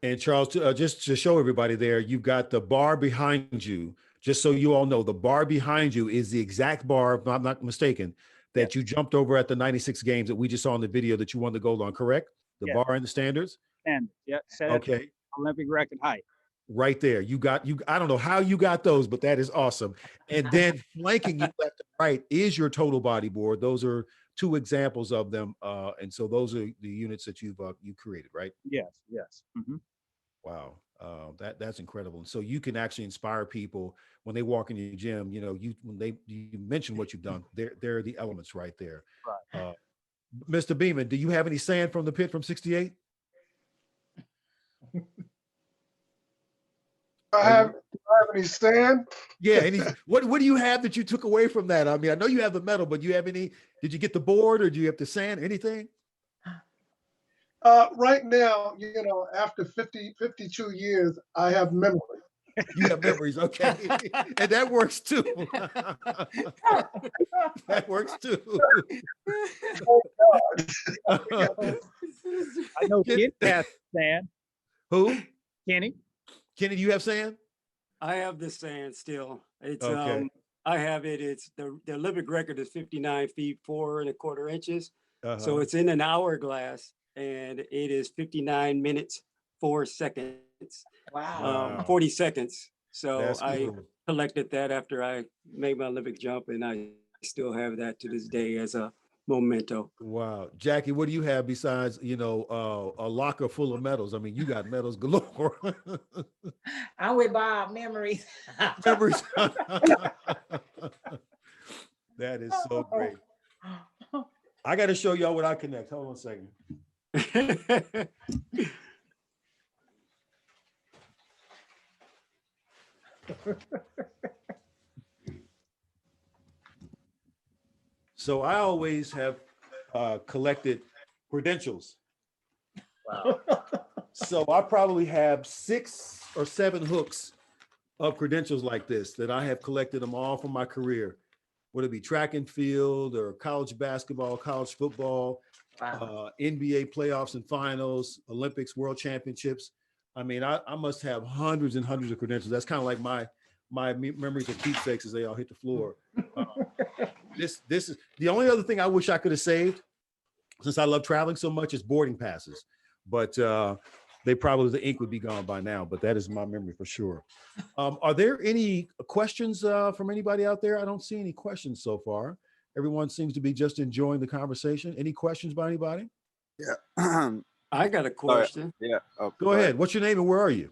And Charles, just to show everybody there, you've got the bar behind you. Just so you all know, the bar behind you is the exact bar, if I'm not mistaken, that you jumped over at the 96 games that we just saw in the video that you won the gold on, correct? The bar and the standards? And yeah, set at Okay. Olympic record height. Right there. You, I don't know how you got those, but that is awesome. And then flanking you left and right is your total body board. Those are two examples of them. And so those are the units that you created, right? Yes, yes. Mm-hmm. Wow. That's incredible. And so you can actually inspire people when they walk in your gym. You know, you mention what you've done, they're the elements right there. Right. Mr. Beeman, do you have any sand from the pit from 68? I have any sand? Yeah. What do you have that you took away from that? I mean, I know you have the medal, but do you have any? Did you get the board, or do you have the sand? Anything? Right now, you know, after 52 years, I have memory. You have memories, okay. And that works too. That works too. Oh, God. I know Kenny has sand. Who? Kenny. Kenny, do you have sand? I have the sand still. It's okay. I have it. It's the Olympic record is 59 feet 4 1/4 inches. So it's in an hourglass, and it is 59 minutes 4 seconds. Wow. 40 seconds. So That's I cool. collected that after I made my Olympic jump, and I still have that to this day as a memento. Wow. Jackie, what do you have besides, you know, a locker full of medals? I mean, you got medals galore. I'm with Bob, memories. Memories. That is so great. I got to show y'all what I connect. Hold on a second. So I always have collected credentials. Wow. So I probably have 6 or 7 hooks of credentials like this that I have collected them all from my career, whether it be track and field or college basketball, college football, NBA playoffs and finals, Olympics, world championships. I mean, I must have hundreds and hundreds of credentials. That's kind of like my memories of keepsakes as they all hit the floor. This is the only other thing I wish I could have saved since I love traveling so much, it's boarding passes. But the ink would be gone by now. But that is my memory for sure. Are there any questions from anybody out there? I don't see any questions so far. Everyone seems to be just enjoying the conversation. Any questions by anybody? Yeah. I got a question. Yeah. Oh, Go ahead. What's your name and where are you?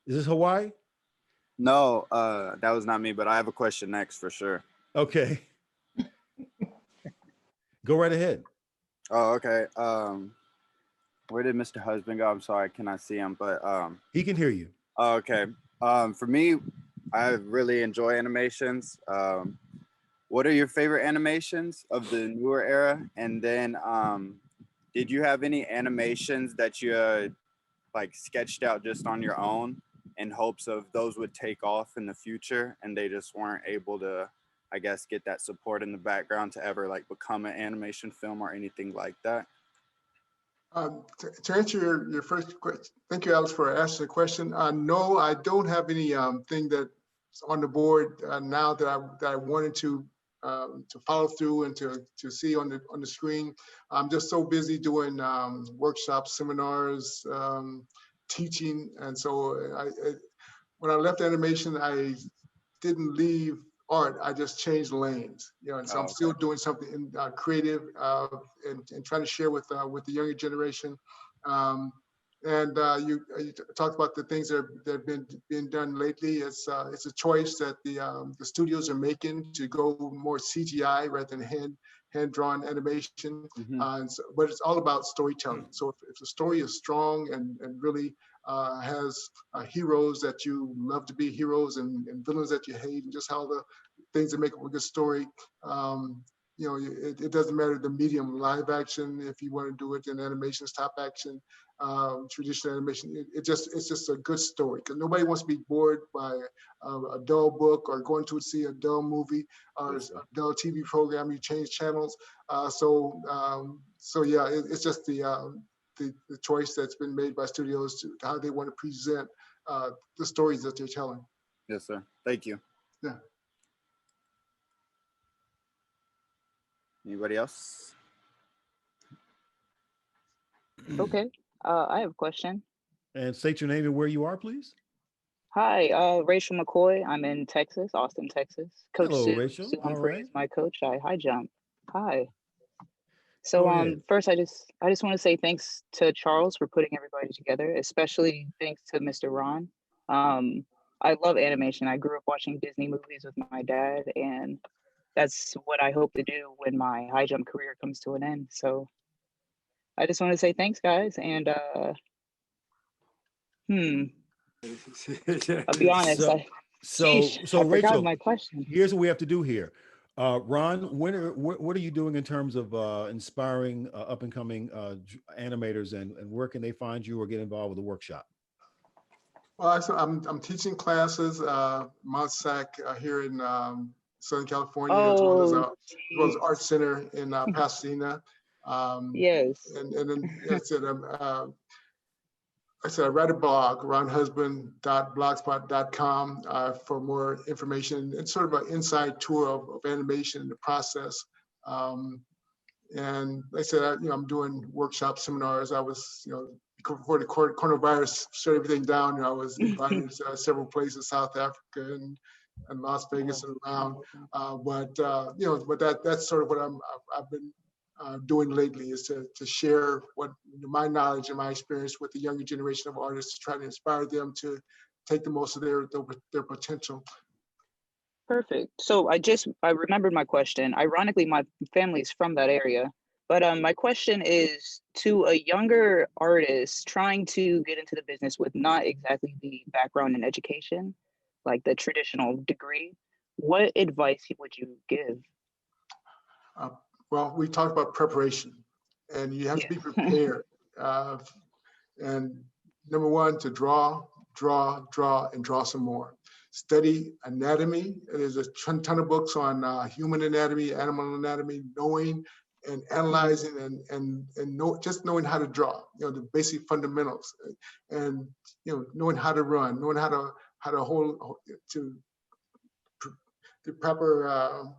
Is this Hawaii? No, that was not me, but I have a question next for sure. Okay. Go right ahead. Oh, okay. Where did Mr. Husband go? I'm sorry, I cannot see him, but he can hear you. Okay. For me, I really enjoy animations. What are your favorite animations of the newer era? And then did you have any animations that you like sketched out just on your own in hopes of those would take off in the future and they just weren't able to, I guess, get that support in the background to ever like become an animation film or anything like that? To answer your first question, thank you, Alex, for asking the question. No, I don't have any thing that's on the board now that I wanted to follow through and to see on the screen. I'm just so busy doing workshops, seminars, teaching, and so when I left animation, I didn't leave art. I just changed lanes, and so I'm still doing something creative and trying to share with the younger generation. You talked about the things that have been being done lately. It's a choice that the studios are making to go more CGI rather than hand-drawn animation. But it's all about storytelling. So if the story is strong and really has heroes that you love to be heroes and villains that you hate, and just how the things that make up a good story. It doesn't matter the medium, live action, if you want to do it in animation, stop action, traditional animation. It's just a good story, because nobody wants to be bored by a dull book or going to see a dull movie or a dull TV program. You change channels. It's just the choice that's been made by studios to how they want to present the stories that they're telling. Yes, sir. Thank you. Yeah. Anybody else? Okay. I have a question. And state your name and where you are, please. Hi, Rachel McCoy. I'm in Texas, Austin, Texas. Coach Hello, Sue, Rachel. Sue All Humphrey right. is my coach. I high jump. Hi. So Go ahead. first I just want to say thanks to Charles for putting everybody together, especially thanks to Mr. Ron. I love animation. I grew up watching Disney movies with my dad, and that's what I hope to do when my high jump career comes to an end. So I just want to say thanks, guys, and I'll be honest. So I Rachel, forgot my question. here's what we have to do here. Ron, what are you doing in terms of inspiring up and coming animators, and where can they find you or get involved with the workshop? Well, I'm teaching classes, Mount Sac here in Southern California, as well as Art Center in Pasadena. Yes. And then I said I write a blog, ronhusband.blogspot.com, for more information. It's sort of an inside tour of animation and the process. And like I said, I'm doing workshop seminars. I was, before the coronavirus shut everything down, I was invited to several places, South Africa and Las Vegas and around. But that's sort of what I've been doing lately, is to share what my knowledge and my experience with the younger generation of artists, to try to inspire them to take the most of their potential. Perfect. So I remembered my question. Ironically, my family's from that area, but my question is to a younger artist trying to get into the business with not exactly the background in education, like the traditional degree. What advice would you give? Well, we talked about preparation, and you have to be prepared. And number one, to draw, and draw some more. Study anatomy. There's a ton of books on human anatomy, animal anatomy, knowing and analyzing and just knowing how to draw, the basic fundamentals, and knowing how to run, knowing how to hold to the proper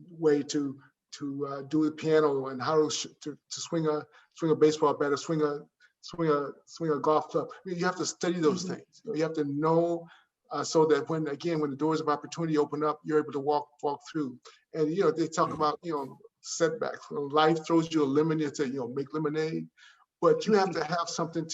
way to do the piano and how to swing a baseball bat or swing a golf club. I mean, you have to study those things. You have to know so that when the doors of opportunity open up, you're able to walk through. And they talk about setbacks. When life throws you a lemon, you say make lemonade, but you have to have something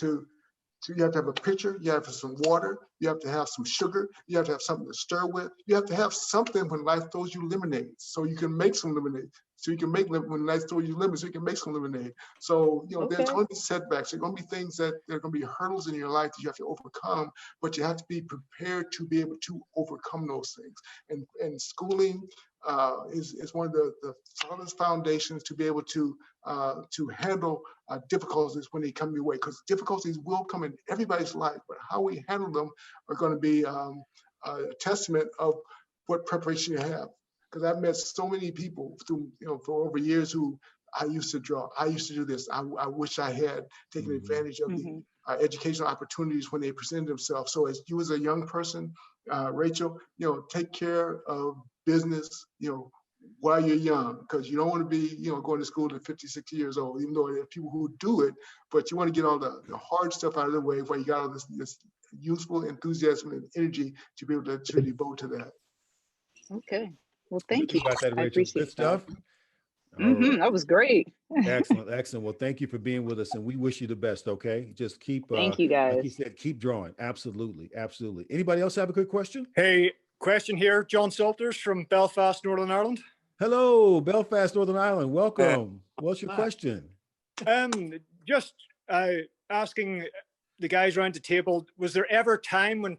you have to have a pitcher, you have to have some water, you have to have some sugar, you have to have something to stir with. You have to have something when life throws you lemonade, so you can make some lemonade. So you can make when life throws you lemons, so you can make some lemonade. So there's going to be setbacks. There's going to be things there are going to be hurdles in your life that you have to overcome, but you have to be prepared to be able to overcome those things. And schooling is one of the solid foundations to be able to handle difficulties when they come your way, because difficulties will come in everybody's life, but how we handle them are going to be a testament of what preparation you have. Because I've met so many people through for over years who I used to draw, I used to do this, I wish I had taken advantage of the educational opportunities when they presented themselves. So as you as a young person, Rachel, take care of business, while you're young, because you don't want to be, going to school at 50, 60 years old, even though there are people who do it, but you want to get all the hard stuff out of the way while you got all this youthful enthusiasm and energy to be able to devote to that. Okay. Well, thank you. You got that, I Rachel. appreciate Good stuff. That was great. Excellent. Well, thank you for being with us, and we wish you the best. Okay, just keep. Thank you, guys. Like you said, keep drawing. Absolutely. Anybody else have a good question? Hey, question here. John Salters from Belfast, Northern Ireland. Hello, Belfast, Northern Ireland. Welcome. What's your question? Just asking the guys around the table, was there ever a time when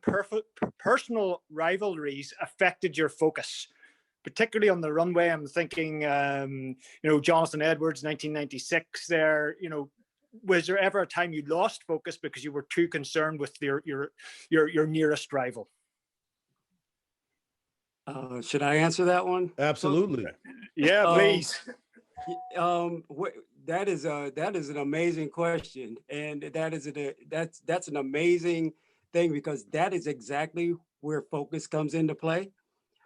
personal rivalries affected your focus? Particularly on the runway, I'm thinking, Jonathan Edwards, 1996 there, was there ever a time you lost focus because you were too concerned with your nearest rival? Should I answer that one? Absolutely. Yeah, please. That is an amazing question, and that's an amazing thing, because that is exactly where focus comes into play.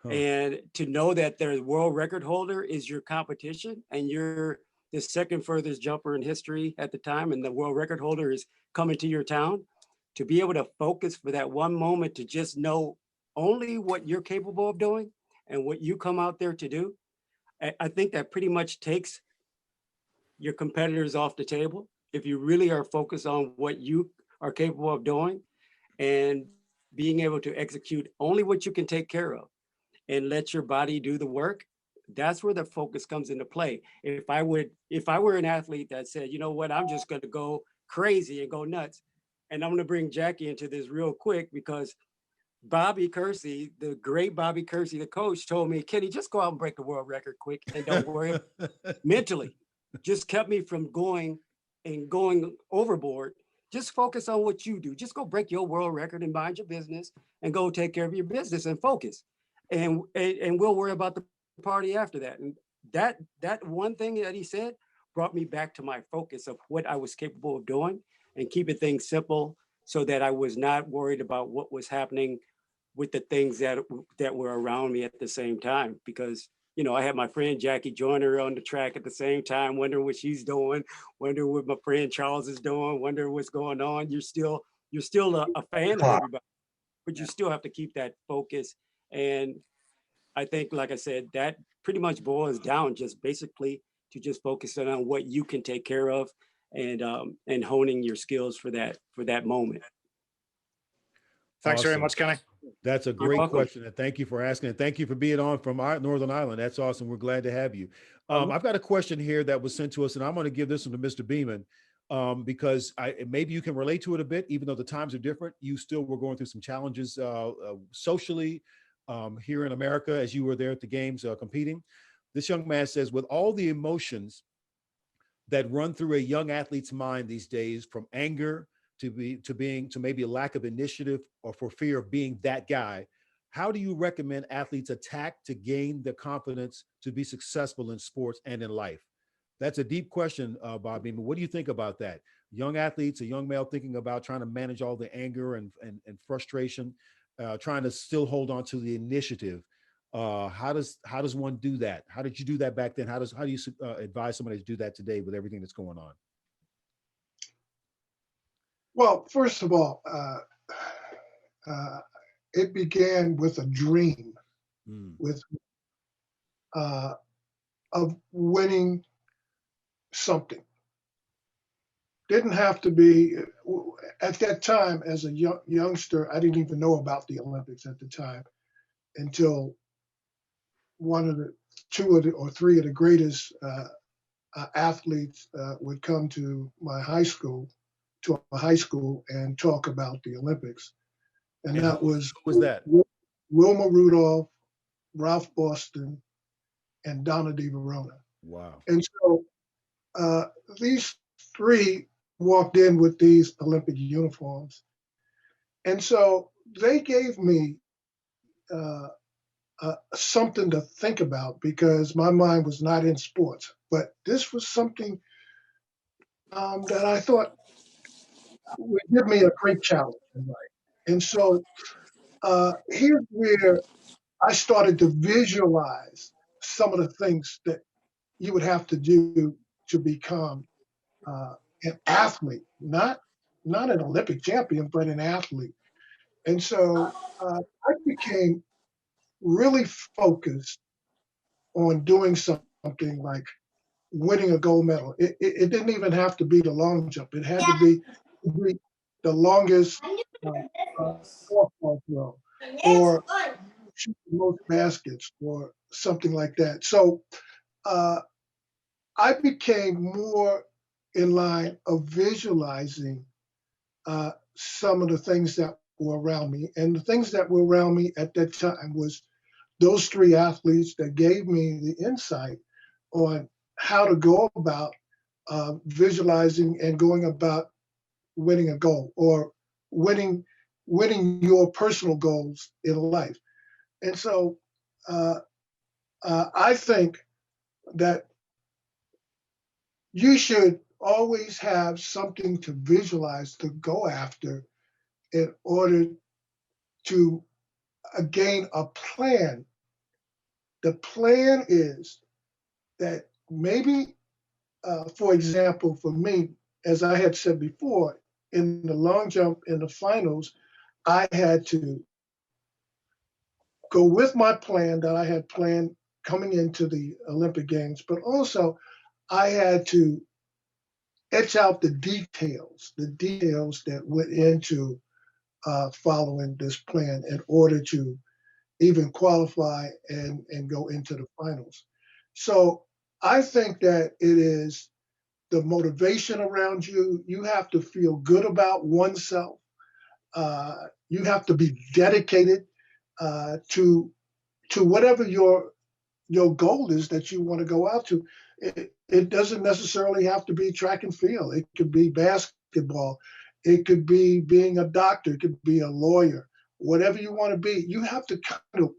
And to know that the world record holder is your competition, and you're the second furthest jumper in history at the time, and the world record holder is coming to your town, to be able to focus for that one moment, to just know only what you're capable of doing and what you come out there to do. I think that pretty much takes your competitors off the table. If you really are focused on what you are capable of doing and being able to execute only what you can take care of, and let your body do the work, that's where the focus comes into play. If I were an athlete that said, you know what, I'm just going to go crazy and go nuts, and I'm going to bring Jackie into this real quick, because Bobby Kersey, the great Bobby Kersey, the coach, told me, Kenny, just go out and break the world record quick, and don't worry. Mentally, just kept me from going overboard. Just focus on what you do. Just go break your world record and mind your business, and go take care of your business and focus. And we'll worry about the party after that. And that one thing that he said brought me back to my focus of what I was capable of doing, and keeping things simple, so that I was not worried about what was happening with the things that were around me at the same time. Because I had my friend Jackie Joyner on the track at the same time, wondering what she's doing, wondering what my friend Charles is doing, wondering what's going on. You're still a fan of everybody, but you still have to keep that focus. And I think, like I said, that pretty much boils down just basically to just focusing on what you can take care of, and honing your skills for that moment. Thanks very much, Kenny. That's a great question, and thank you for asking, and thank you for being on from our Northern Ireland. That's awesome. We're glad to have you. I've got a question here that was sent to us, and I'm going to give this one to Mr. Beeman, because maybe you can relate to it a bit, even though the times are different. You still were going through some challenges socially here in America as you were there at the games competing. This young man says, with all the emotions that run through a young athlete's mind these days, from anger to maybe a lack of initiative, or for fear of being that guy, how do you recommend athletes attack to gain the confidence to be successful in sports and in life? That's a deep question, Bob Beeman. What do you think about that? Young athletes, a young male thinking about trying to manage all the anger and frustration, trying to still hold on to the initiative. How does one do that? How did you do that back then? How do you advise somebody to do that today with everything that's going on? Well, first of all, it began with a dream, with of winning something. Didn't have to be at that time as a youngster. I didn't even know about the Olympics at the time until one of the two of the, or three of the greatest athletes would come to my high school, and talk about the Olympics. And that was that? Wilma Rudolph, Ralph Boston, and Donna Di Verona. Wow. And so these three walked in with these Olympic uniforms. And so they gave me something to think about because my mind was not in sports. But this was something that I thought would give me a great challenge in life. And so here's where I started to visualize some of the things that you would have to do to become an athlete, not an Olympic champion, but an athlete. And so I became really focused on doing something like winning a gold medal. It didn't even have to be the long jump. It had to be the longest softball throw, or shoot the most baskets, or something like that. So I became more in line of visualizing some of the things that were around me. And the things that were around me at that time was those three athletes that gave me the insight on how to go about visualizing and going about winning a goal, or winning your personal goals in life. And so I think that you should always have something to visualize, to go after, in order to gain a plan. The plan is that maybe, for example, for me, as I had said before, in the long jump in the finals, I had to go with my plan that I had planned coming into the Olympic Games, but also I had to etch out the details that went into following this plan in order to even qualify and go into the finals. So I think that it is the motivation around you. You have to feel good about oneself. You have to be dedicated to whatever your goal is that you want to go out to. It doesn't necessarily have to be track and field. It could be basketball. It could be being a doctor. It could be a lawyer. Whatever you want to be, you have to kind of,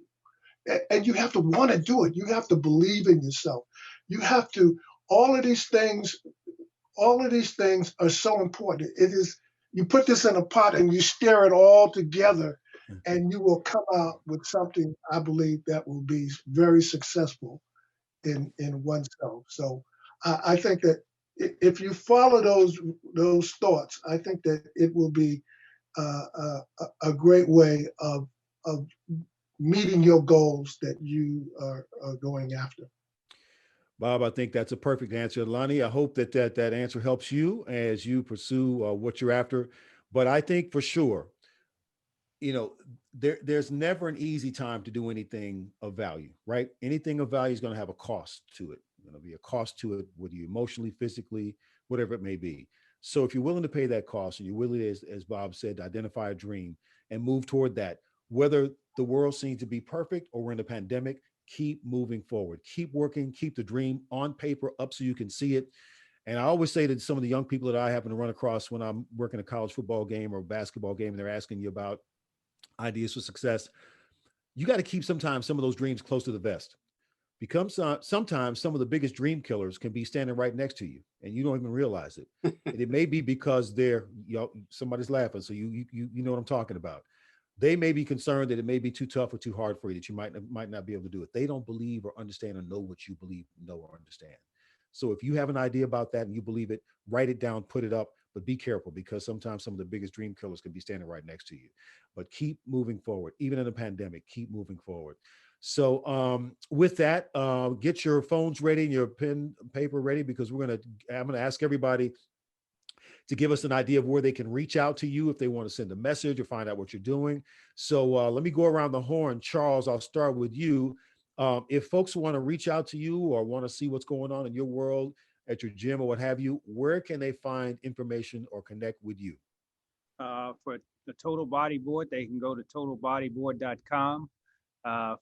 and you have to want to do it. You have to believe in yourself. You have to, all of these things are so important. It is, you put this in a pot and you stir it all together, and you will come out with something, I believe, that will be very successful in oneself. So I think that if you follow those thoughts, I think that it will be a great way of meeting your goals that you are going after. Bob, I think that's a perfect answer. Lonnie, I hope that answer helps you as you pursue what you're after. But I think for sure, there's never an easy time to do anything of value, right? Anything of value is going to have a cost to it. There's going to be a cost to it, whether you emotionally, physically, whatever it may be. So if you're willing to pay that cost, and you're willing, as Bob said, to identify a dream and move toward that, whether the world seems to be perfect or we're in a pandemic, keep moving forward, keep working, keep the dream on paper up so you can see it. And I always say to some of the young people that I happen to run across when I'm working a college football game or basketball game, and they're asking you about ideas for success, you got to keep sometimes some of those dreams close to the vest. Sometimes some of the biggest dream killers can be standing right next to you and you don't even realize it. And it may be because they're, somebody's laughing. So you know what I'm talking about. They may be concerned that it may be too tough or too hard for you, that you might not be able to do it. They don't believe or understand or know what you believe, know or understand. So if you have an idea about that and you believe it, write it down, put it up, but be careful because sometimes some of the biggest dream killers can be standing right next to you. But keep moving forward, even in a pandemic, keep moving forward. So with that, get your phones ready and your pen paper ready because I'm gonna ask everybody to give us an idea of where they can reach out to you if they want to send a message or find out what you're doing. So let me go around the horn. Charles, I'll start with you. If folks want to reach out to you or want to see what's going on in your world at your gym or what have you, where can they find information or connect with you? For the Total Body Board, they can go to totalbodyboard.com.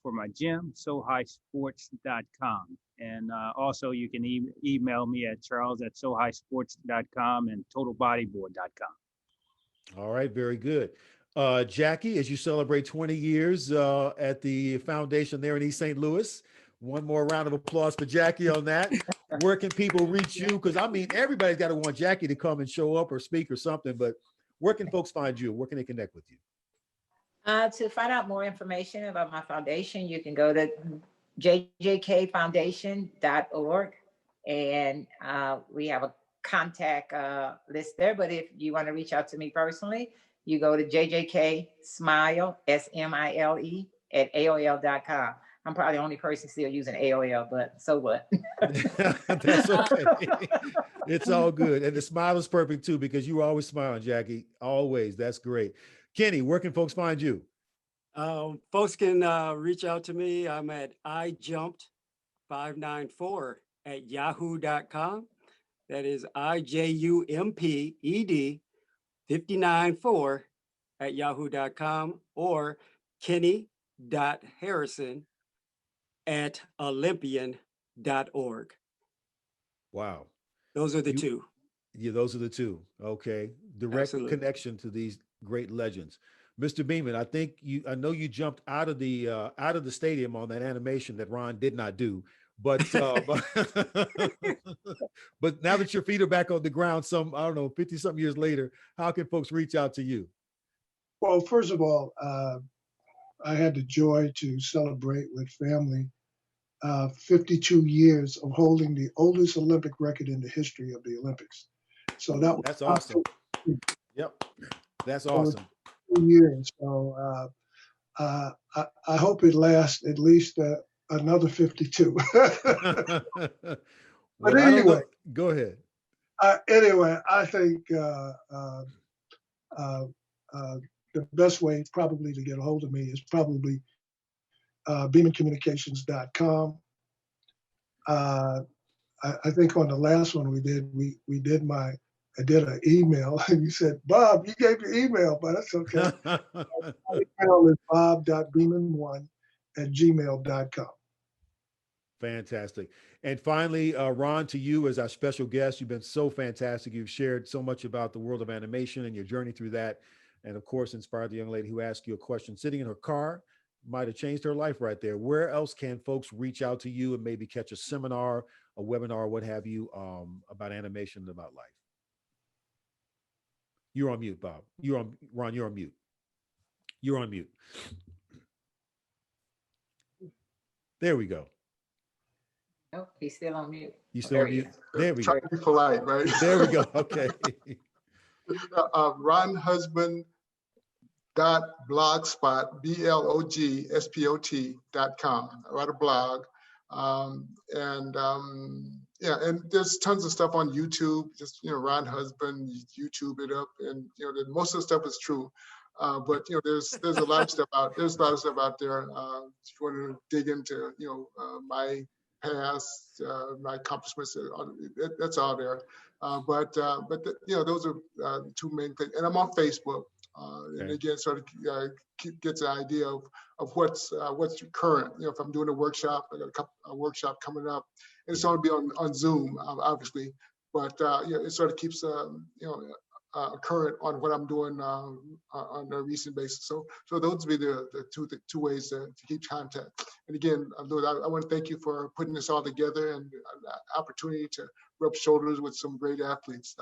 For my gym, sohighsports.com. And also you can email me at charles@sohighsports.com and totalbodyboard.com. All right, very good. Jackie, as you celebrate 20 years at the foundation there in East St. Louis, one more round of applause for Jackie on that. Where can people reach you? Because I mean, everybody's got to want Jackie to come and show up or speak or something, but where can folks find you? Where can they connect with you? To find out more information about my foundation, you can go to jjkfoundation.org, and we have a contact list there. But if you want to reach out to me personally, you go to jjksmile, SMILE, at AOL.com. I'm probably the only person still using AOL, but so what? That's okay. It's all good. And the smile is perfect too, because you were always smiling, Jackie. Always. That's great. Kenny, where can folks find you? Folks can reach out to me. I'm at ijumped594 at yahoo.com. That is IJUMPED 594 at yahoo.com, or kenny.harrison at olympian.org. Wow. Those are the two. Yeah, those are the two. Okay. Direct Absolutely. connection to these great legends. Mr. Beeman, I know you jumped out of the stadium on that animation that Ron did not do, but but now that your feet are back on the ground, 50 something years later, how can folks reach out to you? Well, first of all, I had the joy to celebrate with family 52 years of holding the oldest Olympic record in the history of the Olympics. So that's awesome. Yep, that's awesome. 2 years. So I hope it lasts at least another 52. But anyway, go ahead. Anyway, I think the best way probably to get a hold of me is probably beemancommunications.com. I think on the last one we did I did an email and you said, Bob, you gave your email, but that's okay. My email is bob.beeman1@gmail.com. Fantastic. And finally, Ron, to you as our special guest, you've been so fantastic. You've shared so much about the world of animation and your journey through that. And of course, inspired the young lady who asked you a question sitting in her car, might have changed her life right there. Where else can folks reach out to you and maybe catch a seminar, a webinar, what have you, about animation and about life? You're on mute, Bob. Ron, you're on mute. You're on mute. There we go. Oh, he's still on mute. You still on mute? There we go. Try to be polite, right? There we go. Okay. ronhusband.blogspot, blogspot.com. I write a blog. And there's tons of stuff on YouTube. Just, Ron Husband, YouTube it up. And, most of the stuff is true. But there's a lot of stuff out. There's a lot of stuff out there. If you want to dig into, my past, my accomplishments, that's all there. But those are the two main things. And I'm on Facebook. And again, sort of gets an idea of what's current. If I'm doing a workshop, I got a workshop coming up, and it's going to be on Zoom, obviously. But it sort of keeps current on what I'm doing on a recent basis. So those would be the two ways to keep contact. And again, Lord, I want to thank you for putting this all together and the opportunity to rub shoulders with some great athletes,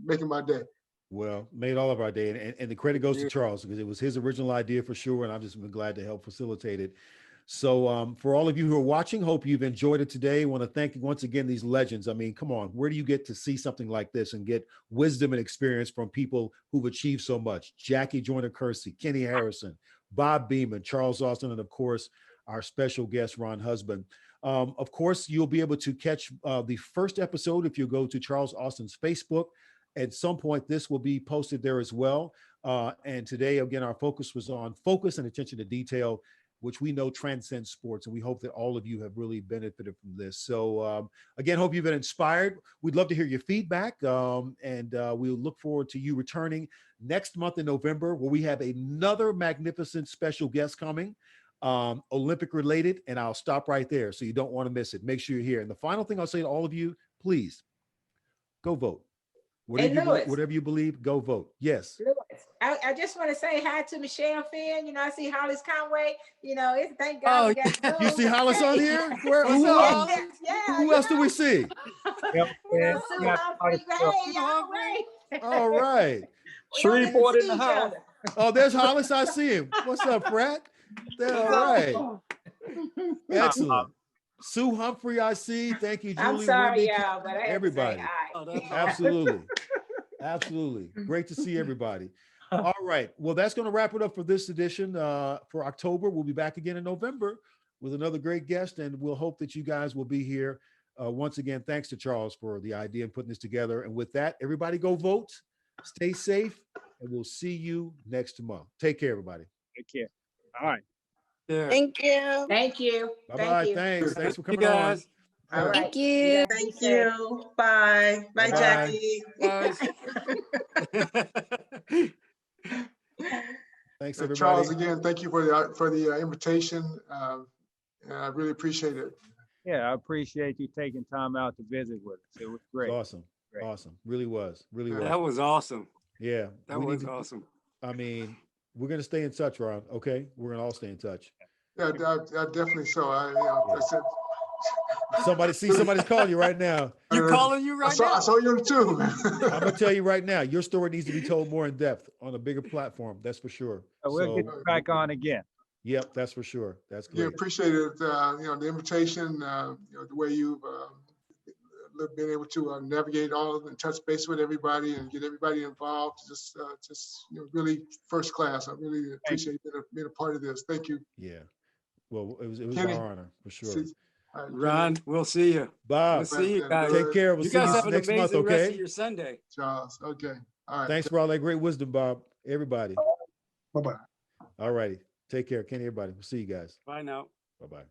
making my day. Well, made all of our day. And the credit goes to Charles because it was his original idea for sure. And I've just been glad to help facilitate it. So for all of you who are watching, hope you've enjoyed it today. I want to thank once again these legends. I mean, come on, where do you get to see something like this and get wisdom and experience from people who've achieved so much? Jackie Joyner Kersey, Kenny Harrison, Bob Beeman, Charles Austin, and of course, our special guest, Ron Husband. Of course, you'll be able to catch the first episode if you go to Charles Austin's Facebook. At some point, this will be posted there as well. And today, again, our focus was on focus and attention to detail, which we know transcends sports. And we hope that all of you have really benefited from this. So again, hope you've been inspired. We'd love to hear your feedback. And we'll look forward to you returning next month in November, where we have another magnificent special guest coming, Olympic related. And I'll stop right there so you don't want to miss it. Make sure you're here. And the final thing I'll say to all of you, please go vote. Whatever you believe, go vote. Yes. Lewis, I just want to say hi to Michelle Finn. You know, I see Hollis Conway. You know, it's thank God we got Zoom. You see Hollis on here? Where, what's Yeah, up? yeah, Who else do we see? You know, Sue Humphrey, hey, y'all right. All right. Shreveport in the house. Oh, there's Hollis. I see him. What's up, Frat? All right. Excellent. Sue Humphrey, I see. Thank you, Julie. I'm sorry, Wendy, y'all, but I had everybody. to say hi. Absolutely. Absolutely. Great to see everybody. All right. Well, that's going to wrap it up for this edition for October. We'll be back again in November with another great guest, and we'll hope that you guys will be here. Once again, thanks to Charles for the idea and putting this together. And with that, everybody go vote, stay safe, and we'll see you next month. Take care, everybody. Take care. All right. Yeah. Thank you. Thank you. Bye-bye. Thanks. Thanks for You coming on. guys. All right. Thank you. Be Thank safe. you. Bye. Bye, Bye-bye. Jackie. Guys. Thanks, everybody. Charles, again, thank you for the invitation. And I really appreciate it. Yeah, I appreciate you taking time out to visit with us. It was great. Awesome. Great. Awesome. Really was. Really was. That was awesome. Yeah. That we need was to- awesome. I mean, we're going to stay in touch, Ron. Okay. We're going to all stay in touch. Yeah, I definitely so. I said, Somebody's calling you right now. You're calling you right now? I saw you too. I'm going to tell you right now, your story needs to be told more in depth on a bigger platform. That's for sure. We'll get you back on again. Yep, that's for sure. That's Yeah, great. appreciate it. The invitation, the way you've been able to navigate all of and touch base with everybody and get everybody involved. Just really first class. I really appreciate being a part of this. Thank you. Yeah. Well, it was Kenny, our honor for sure. All right, Ron, we'll see you. Bob, We'll see you guys. take care. We'll You see guys you have an next month, amazing rest okay? of your Sunday. Charles. Okay. All right. Thanks for all that great wisdom, Bob. Everybody. Bye-bye. All righty. Take care, Kenny, everybody. We'll see you guys. Bye now. Bye-bye.